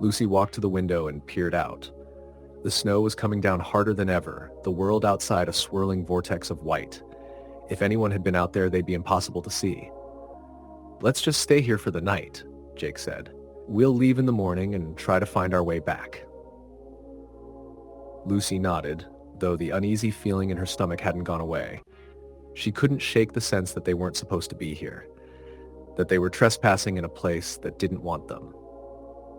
Lucy walked to the window and peered out. The snow was coming down harder than ever, the world outside a swirling vortex of white. If anyone had been out there, they'd be impossible to see. "Let's just stay here for the night," Jake said. "We'll leave in the morning and try to find our way back." Lucy nodded, though the uneasy feeling in her stomach hadn't gone away. She couldn't shake the sense that they weren't supposed to be here, that they were trespassing in a place that didn't want them.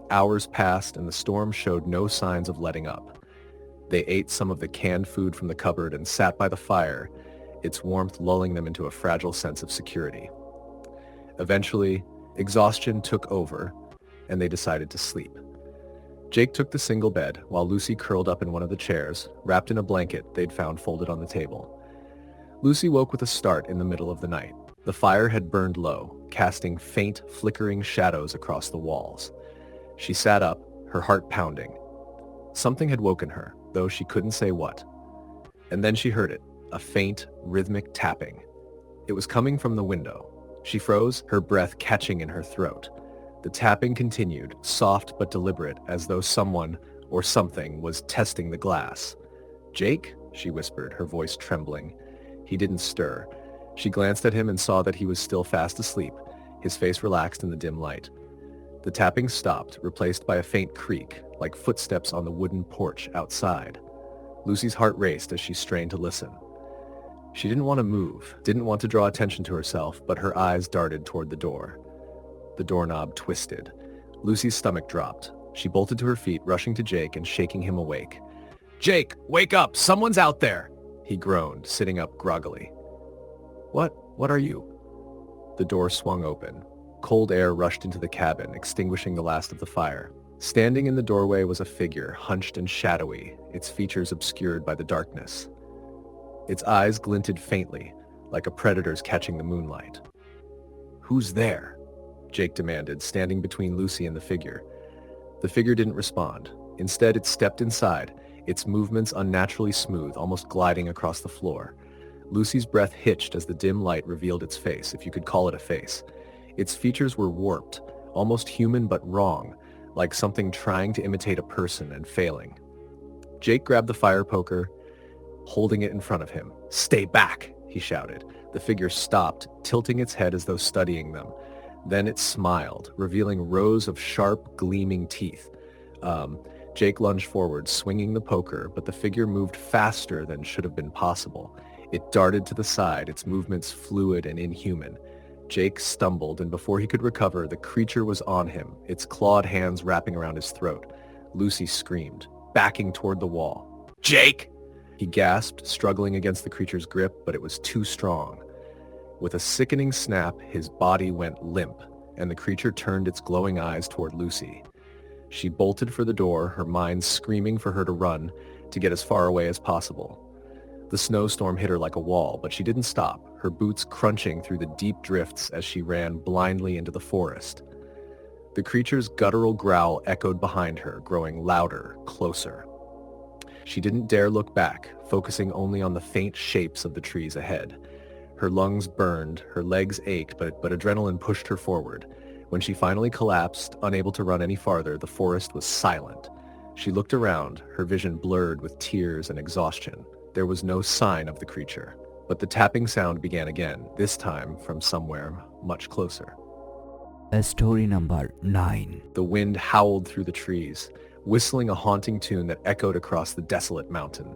Hours passed and the storm showed no signs of letting up. They ate some of the canned food from the cupboard and sat by the fire, its warmth lulling them into a fragile sense of security. Eventually, exhaustion took over, and they decided to sleep. Jake took the single bed, while Lucy curled up in one of the chairs, wrapped in a blanket they'd found folded on the table. Lucy woke with a start in the middle of the night. The fire had burned low, casting faint, flickering shadows across the walls. She sat up, her heart pounding. Something had woken her, though she couldn't say what. And then she heard it, a faint, rhythmic tapping. It was coming from the window. She froze, her breath catching in her throat. The tapping continued, soft but deliberate, as though someone or something was testing the glass. "Jake?" she whispered, her voice trembling. He didn't stir. She glanced at him and saw that he was still fast asleep, his face relaxed in the dim light. The tapping stopped, replaced by a faint creak, like footsteps on the wooden porch outside. Lucy's heart raced as she strained to listen. She didn't want to move, didn't want to draw attention to herself, but her eyes darted toward the door. The doorknob twisted. Lucy's stomach dropped. She bolted to her feet, rushing to Jake and shaking him awake. "Jake, wake up! Someone's out there!" He groaned, sitting up groggily. What are you?" The door swung open. Cold air rushed into the cabin, extinguishing the last of the fire. Standing in the doorway was a figure, hunched and shadowy, its features obscured by the darkness. Its eyes glinted faintly, like a predator's catching the moonlight. "Who's there?" Jake demanded, standing between Lucy and the figure. The figure didn't respond. Instead, it stepped inside, its movements unnaturally smooth, almost gliding across the floor. Lucy's breath hitched as the dim light revealed its face, if you could call it a face. Its features were warped, almost human but wrong, like something trying to imitate a person and failing. Jake grabbed the fire poker, holding it in front of him. "Stay back!" he shouted. The figure stopped, tilting its head as though studying them. Then it smiled, revealing rows of sharp, gleaming teeth. Jake lunged forward, swinging the poker, but the figure moved faster than should have been possible. It darted to the side, its movements fluid and inhuman. Jake stumbled, and before he could recover, the creature was on him, its clawed hands wrapping around his throat. Lucy screamed, backing toward the wall. "Jake!" He gasped, struggling against the creature's grip, but it was too strong. With a sickening snap, his body went limp, and the creature turned its glowing eyes toward Lucy. She bolted for the door, her mind screaming for her to run, to get as far away as possible. The snowstorm hit her like a wall, but she didn't stop, her boots crunching through the deep drifts as she ran blindly into the forest. The creature's guttural growl echoed behind her, growing louder, closer. She didn't dare look back, focusing only on the faint shapes of the trees ahead. Her lungs burned, her legs ached, but adrenaline pushed her forward. When she finally collapsed, unable to run any farther, the forest was silent. She looked around, her vision blurred with tears and exhaustion. There was no sign of the creature, but the tapping sound began again, this time from somewhere much closer. Story number 9. The wind howled through the trees, whistling a haunting tune that echoed across the desolate mountain.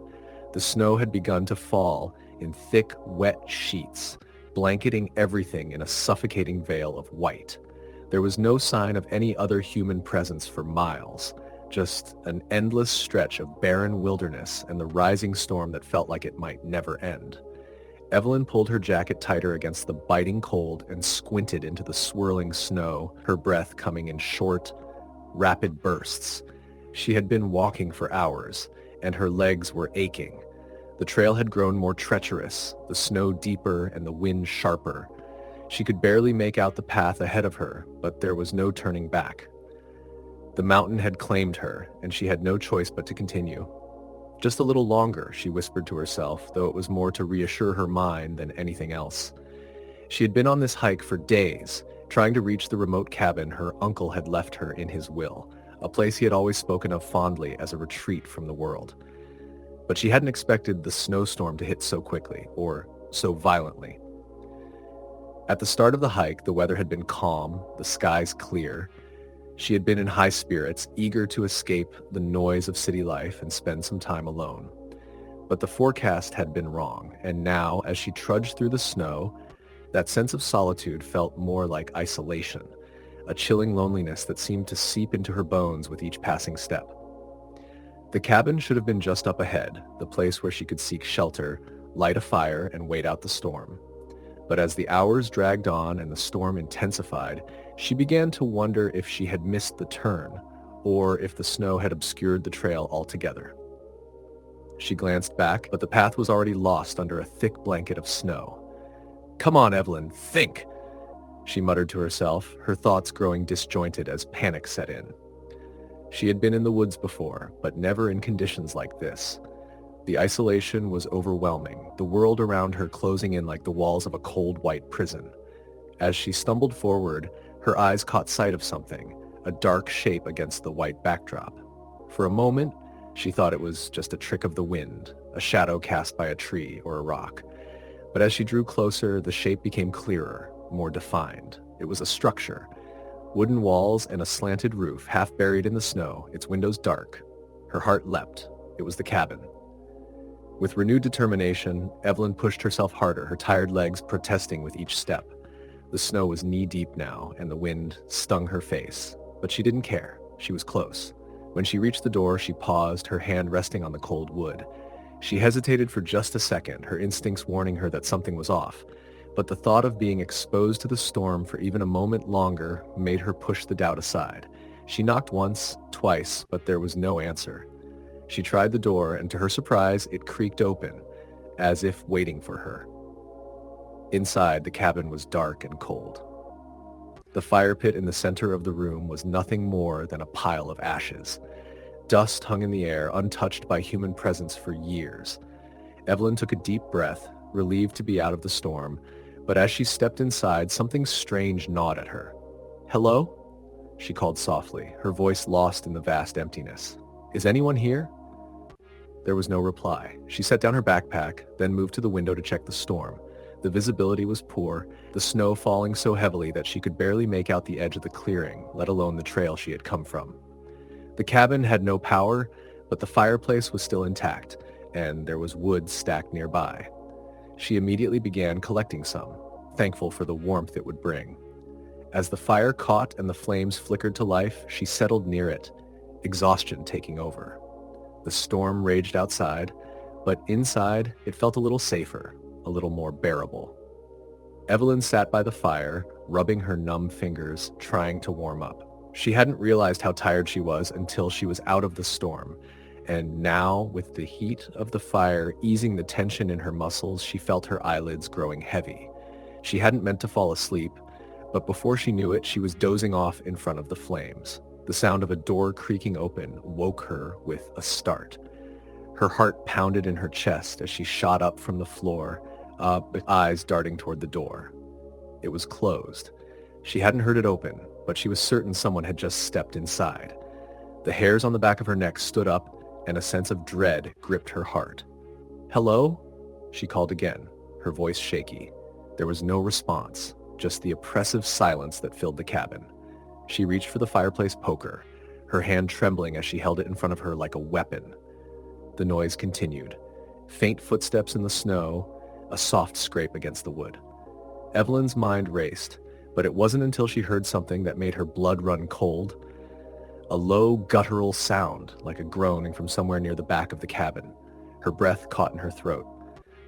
The snow had begun to fall in thick, wet sheets, blanketing everything in a suffocating veil of white. There was no sign of any other human presence for miles, just an endless stretch of barren wilderness and the rising storm that felt like it might never end. Evelyn pulled her jacket tighter against the biting cold and squinted into the swirling snow, her breath coming in short, rapid bursts. She had been walking for hours, and her legs were aching. The trail had grown more treacherous, the snow deeper and the wind sharper. She could barely make out the path ahead of her, but there was no turning back. The mountain had claimed her, and she had no choice but to continue. "Just a little longer," she whispered to herself, though it was more to reassure her mind than anything else. She had been on this hike for days, trying to reach the remote cabin her uncle had left her in his will, a place he had always spoken of fondly as a retreat from the world. But she hadn't expected the snowstorm to hit so quickly, or so violently. At the start of the hike, the weather had been calm, the skies clear. She had been in high spirits, eager to escape the noise of city life and spend some time alone. But the forecast had been wrong, and now, as she trudged through the snow, that sense of solitude felt more like isolation, a chilling loneliness that seemed to seep into her bones with each passing step. The cabin should have been just up ahead, the place where she could seek shelter, light a fire, and wait out the storm. But as the hours dragged on and the storm intensified, she began to wonder if she had missed the turn, or if the snow had obscured the trail altogether. She glanced back, but the path was already lost under a thick blanket of snow. "Come on, Evelyn, think!" she muttered to herself, her thoughts growing disjointed as panic set in. She had been in the woods before, but never in conditions like this. The isolation was overwhelming, the world around her closing in like the walls of a cold white prison. As she stumbled forward, her eyes caught sight of something, a dark shape against the white backdrop. For a moment, she thought it was just a trick of the wind, a shadow cast by a tree or a rock. But as she drew closer, the shape became clearer, more defined. It was a structure. Wooden walls and a slanted roof, half buried in the snow, its windows dark. Her heart leapt. It was the cabin. With renewed determination, Evelyn pushed herself harder, her tired legs protesting with each step. The snow was knee-deep now, and the wind stung her face. But she didn't care. She was close. When she reached the door, she paused, her hand resting on the cold wood. She hesitated for just a second, her instincts warning her that something was off. But the thought of being exposed to the storm for even a moment longer made her push the doubt aside. She knocked once, twice, but there was no answer. She tried the door, and to her surprise, it creaked open, as if waiting for her. Inside, the cabin was dark and cold. The fire pit in the center of the room was nothing more than a pile of ashes. Dust hung in the air, untouched by human presence for years. Evelyn took a deep breath, relieved to be out of the storm, but as she stepped inside, something strange gnawed at her. "Hello?" she called softly, her voice lost in the vast emptiness. "Is anyone here?" There was no reply. She set down her backpack, then moved to the window to check the storm. The visibility was poor, the snow falling so heavily that she could barely make out the edge of the clearing, let alone the trail she had come from. The cabin had no power, but the fireplace was still intact, and there was wood stacked nearby. She immediately began collecting some, thankful for the warmth it would bring. As the fire caught and the flames flickered to life, she settled near it, exhaustion taking over. The storm raged outside, but inside it felt a little safer, a little more bearable. Evelyn sat by the fire, rubbing her numb fingers, trying to warm up. She hadn't realized how tired she was until she was out of the storm, and now, with the heat of the fire easing the tension in her muscles, she felt her eyelids growing heavy. She hadn't meant to fall asleep, but before she knew it, she was dozing off in front of the flames. The sound of a door creaking open woke her with a start. Her heart pounded in her chest as she shot up from the floor, eyes darting toward the door. It was closed. She hadn't heard it open, but she was certain someone had just stepped inside. The hairs on the back of her neck stood up, and a sense of dread gripped her heart. "Hello?" she called again, her voice shaky. There was no response, just the oppressive silence that filled the cabin. She reached for the fireplace poker, her hand trembling as she held it in front of her like a weapon. The noise continued. Faint footsteps in the snow, a soft scrape against the wood. Evelyn's mind raced, but it wasn't until she heard something that made her blood run cold. A low, guttural sound, like a groaning from somewhere near the back of the cabin. Her breath caught in her throat.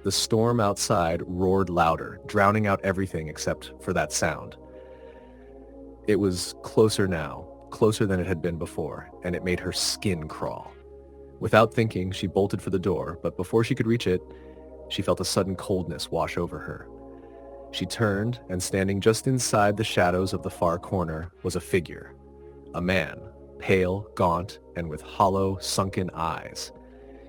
The storm outside roared louder, drowning out everything except for that sound. It was closer now, closer than it had been before, and it made her skin crawl. Without thinking, she bolted for the door, but before she could reach it, she felt a sudden coldness wash over her. She turned, and standing just inside the shadows of the far corner was a figure. A man, pale, gaunt, and with hollow, sunken eyes.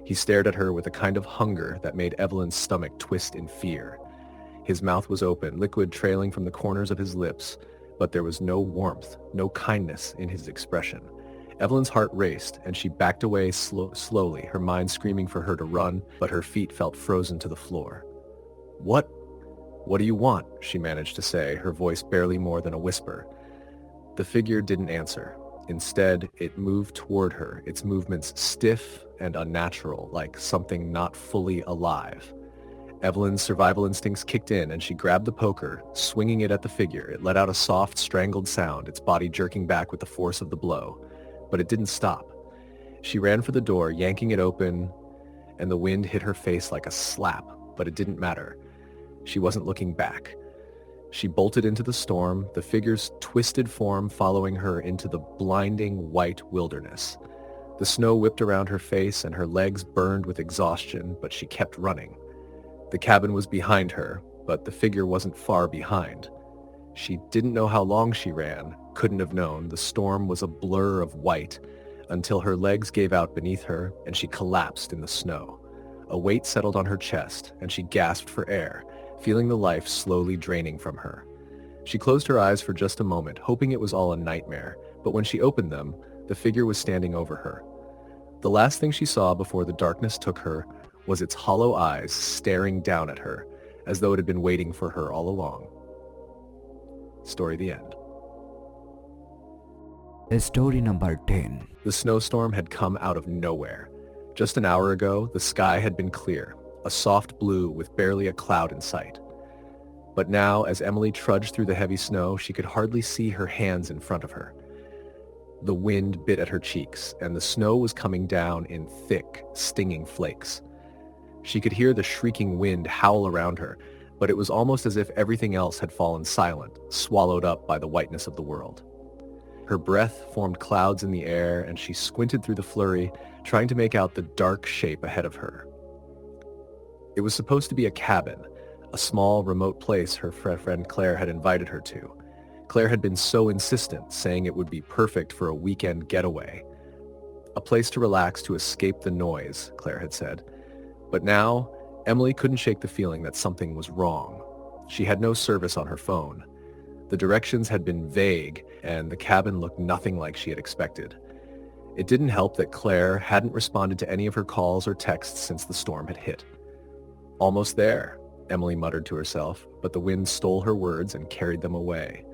He stared at her with a kind of hunger that made Evelyn's stomach twist in fear. His mouth was open, liquid trailing from the corners of his lips, but there was no warmth, no kindness in his expression. Evelyn's heart raced, and she backed away slowly, her mind screaming for her to run, but her feet felt frozen to the floor. What do you want?" she managed to say, her voice barely more than a whisper. The figure didn't answer. Instead, it moved toward her, its movements stiff and unnatural, like something not fully alive. Evelyn's survival instincts kicked in and she grabbed the poker, swinging it at the figure. It let out a soft, strangled sound, its body jerking back with the force of the blow. But it didn't stop. She ran for the door, yanking it open, and the wind hit her face like a slap, but it didn't matter. She wasn't looking back. She bolted into the storm, the figure's twisted form following her into the blinding white wilderness. The snow whipped around her face and her legs burned with exhaustion, but she kept running. The cabin was behind her, but the figure wasn't far behind. She didn't know how long she ran, couldn't have known. The storm was a blur of white until her legs gave out beneath her and she collapsed in the snow. A weight settled on her chest and she gasped for air, feeling the life slowly draining from her. She closed her eyes for just a moment, hoping it was all a nightmare, but when she opened them, the figure was standing over her. The last thing she saw before the darkness took her was its hollow eyes staring down at her, as though it had been waiting for her all along. Story the end. Story number 10. The snowstorm had come out of nowhere. Just an hour ago, the sky had been clear, a soft blue with barely a cloud in sight. But now, as Emily trudged through the heavy snow, she could hardly see her hands in front of her. The wind bit at her cheeks, and the snow was coming down in thick, stinging flakes. She could hear the shrieking wind howl around her, but it was almost as if everything else had fallen silent, swallowed up by the whiteness of the world. Her breath formed clouds in the air, and she squinted through the flurry, trying to make out the dark shape ahead of her. It was supposed to be a cabin, a small, remote place her friend Claire had invited her to. Claire had been so insistent, saying it would be perfect for a weekend getaway. A place to relax to escape the noise, Claire had said. But now, Emily couldn't shake the feeling that something was wrong. She had no service on her phone. The directions had been vague, and the cabin looked nothing like she had expected. It didn't help that Claire hadn't responded to any of her calls or texts since the storm had hit. Almost there, Emily muttered to herself, but the wind stole her words and carried them away.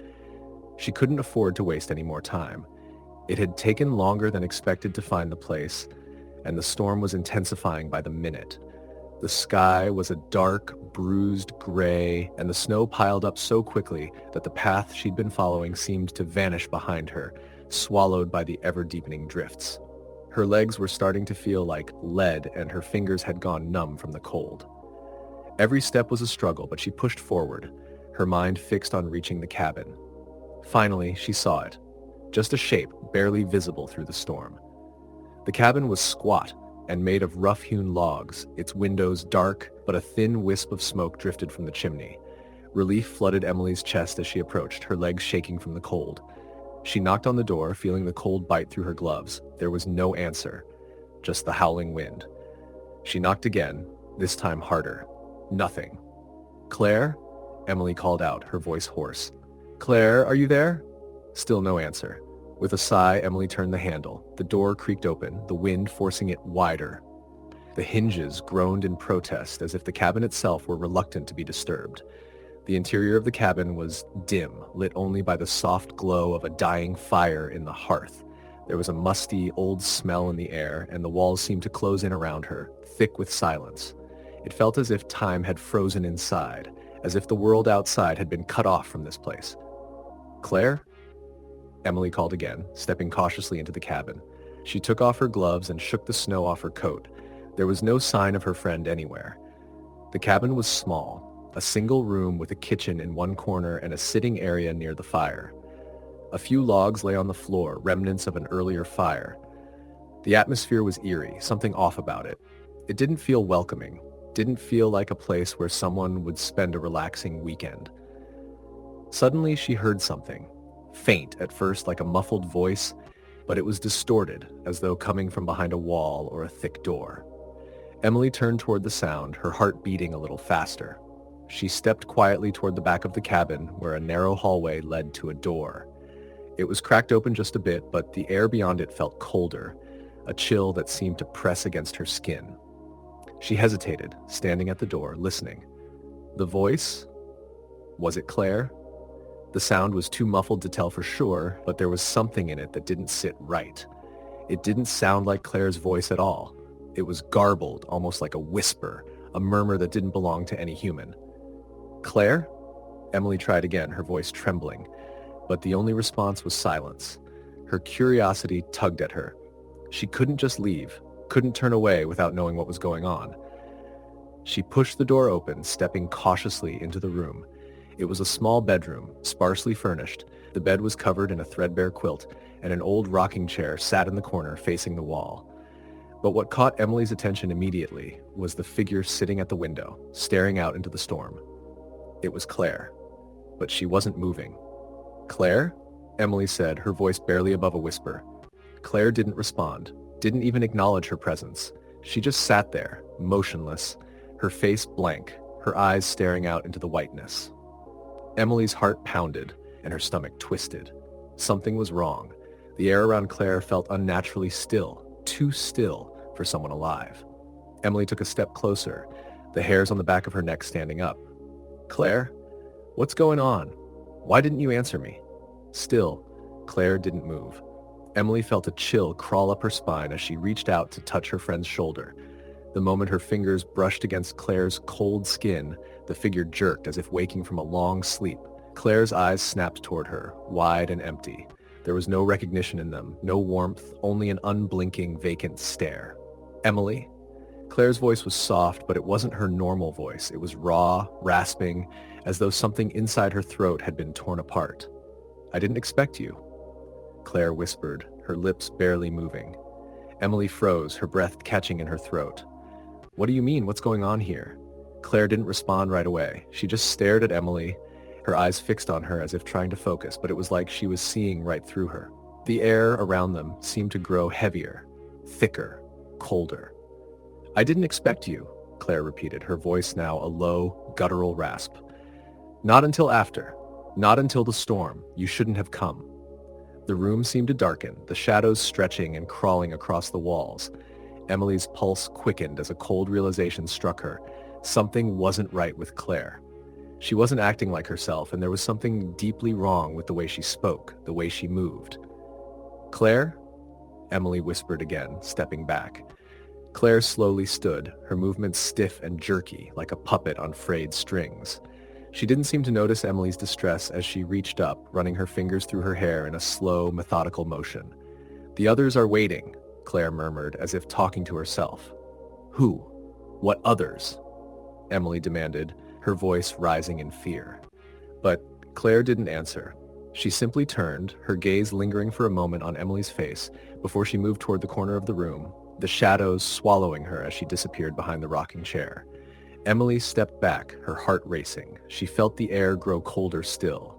She couldn't afford to waste any more time. It had taken longer than expected to find the place, and the storm was intensifying by the minute. The sky was a dark, bruised gray, and the snow piled up so quickly that the path she'd been following seemed to vanish behind her, swallowed by the ever-deepening drifts. Her legs were starting to feel like lead, and her fingers had gone numb from the cold. Every step was a struggle, but she pushed forward, her mind fixed on reaching the cabin. Finally, she saw it, just a shape barely visible through the storm. The cabin was squat and made of rough-hewn logs, its windows dark, but a thin wisp of smoke drifted from the chimney. Relief flooded Emily's chest as she approached, her legs shaking from the cold. She knocked on the door, feeling the cold bite through her gloves. There was no answer, just the howling wind. She knocked again, this time harder. Nothing. "Claire?" Emily called out, her voice hoarse. "Claire, are you there?" Still no answer. With a sigh, Emily turned the handle. The door creaked open, the wind forcing it wider. The hinges groaned in protest as if the cabin itself were reluctant to be disturbed. The interior of the cabin was dim, lit only by the soft glow of a dying fire in the hearth. There was a musty, old smell in the air, and the walls seemed to close in around her, thick with silence. It felt as if time had frozen inside, as if the world outside had been cut off from this place. "Claire?" Emily called again, stepping cautiously into the cabin. She took off her gloves and shook the snow off her coat. There was no sign of her friend anywhere. The cabin was small, a single room with a kitchen in one corner and a sitting area near the fire. A few logs lay on the floor, remnants of an earlier fire. The atmosphere was eerie, something off about it. It didn't feel welcoming, didn't feel like a place where someone would spend a relaxing weekend. Suddenly she heard something. Faint at first, like a muffled voice, but it was distorted, as though coming from behind a wall or a thick door. Emily turned toward the sound, her heart beating a little faster. She stepped quietly toward the back of the cabin, where a narrow hallway led to a door. It was cracked open just a bit, but the air beyond it felt colder, a chill that seemed to press against her skin. She hesitated, standing at the door, listening. The voice? Was it Claire? The sound was too muffled to tell for sure, but there was something in it that didn't sit right. It didn't sound like Claire's voice at all. It was garbled, almost like a whisper, a murmur that didn't belong to any human. "Claire?" Emily tried again, her voice trembling, but the only response was silence. Her curiosity tugged at her. She couldn't just leave, couldn't turn away without knowing what was going on. She pushed the door open, stepping cautiously into the room. It was a small bedroom, sparsely furnished. The bed was covered in a threadbare quilt, and an old rocking chair sat in the corner facing the wall. But what caught Emily's attention immediately was the figure sitting at the window, staring out into the storm. It was Claire, but she wasn't moving. "Claire?" Emily said, her voice barely above a whisper. Claire didn't respond, didn't even acknowledge her presence. She just sat there, motionless, her face blank, her eyes staring out into the whiteness. Emily's heart pounded, and her stomach twisted. Something was wrong. The air around Claire felt unnaturally still, too still for someone alive. Emily took a step closer, the hairs on the back of her neck standing up. "Claire? What's going on? Why didn't you answer me?" Still, Claire didn't move. Emily felt a chill crawl up her spine as she reached out to touch her friend's shoulder. The moment her fingers brushed against Claire's cold skin, the figure jerked as if waking from a long sleep. Claire's eyes snapped toward her, wide and empty. There was no recognition in them, no warmth, only an unblinking, vacant stare. "Emily?" Claire's voice was soft, but it wasn't her normal voice. It was raw, rasping, as though something inside her throat had been torn apart. "I didn't expect you," Claire whispered, her lips barely moving. Emily froze, her breath catching in her throat. "What do you mean? What's going on here?" Claire didn't respond right away. She just stared at Emily, her eyes fixed on her as if trying to focus, but it was like she was seeing right through her. The air around them seemed to grow heavier, thicker, colder. "I didn't expect you," Claire repeated, her voice now a low, guttural rasp. "Not until after. Not until the storm. You shouldn't have come." The room seemed to darken, the shadows stretching and crawling across the walls. Emily's pulse quickened as a cold realization struck her. Something wasn't right with Claire. She wasn't acting like herself, and there was something deeply wrong with the way she spoke, the way she moved. "Claire?" Emily whispered again, stepping back. Claire slowly stood, her movements stiff and jerky, like a puppet on frayed strings. She didn't seem to notice Emily's distress as she reached up, running her fingers through her hair in a slow, methodical motion. "The others are waiting," Claire murmured, as if talking to herself. "Who? What others?" Emily demanded, her voice rising in fear. But Claire didn't answer. She simply turned, her gaze lingering for a moment on Emily's face before she moved toward the corner of the room, the shadows swallowing her as she disappeared behind the rocking chair. Emily stepped back, her heart racing. She felt the air grow colder still,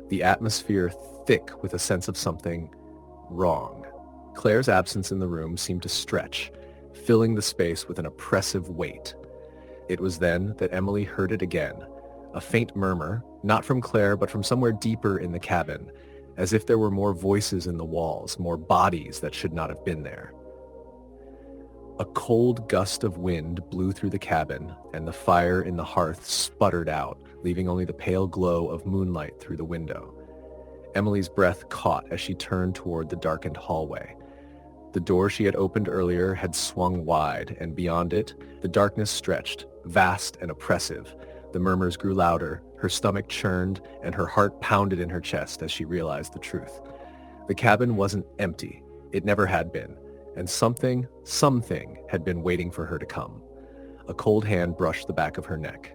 the atmosphere thick with a sense of something wrong. Claire's absence in the room seemed to stretch, filling the space with an oppressive weight. It was then that Emily heard it again, a faint murmur, not from Claire but from somewhere deeper in the cabin, as if there were more voices in the walls, more bodies that should not have been there. A cold gust of wind blew through the cabin, and the fire in the hearth sputtered out, leaving only the pale glow of moonlight through the window. Emily's breath caught as she turned toward the darkened hallway. The door she had opened earlier had swung wide, and beyond it, the darkness stretched, vast and oppressive. The murmurs grew louder, her stomach churned, and her heart pounded in her chest as she realized the truth. The cabin wasn't empty. It never had been. And something had been waiting for her to come. A cold hand brushed the back of her neck.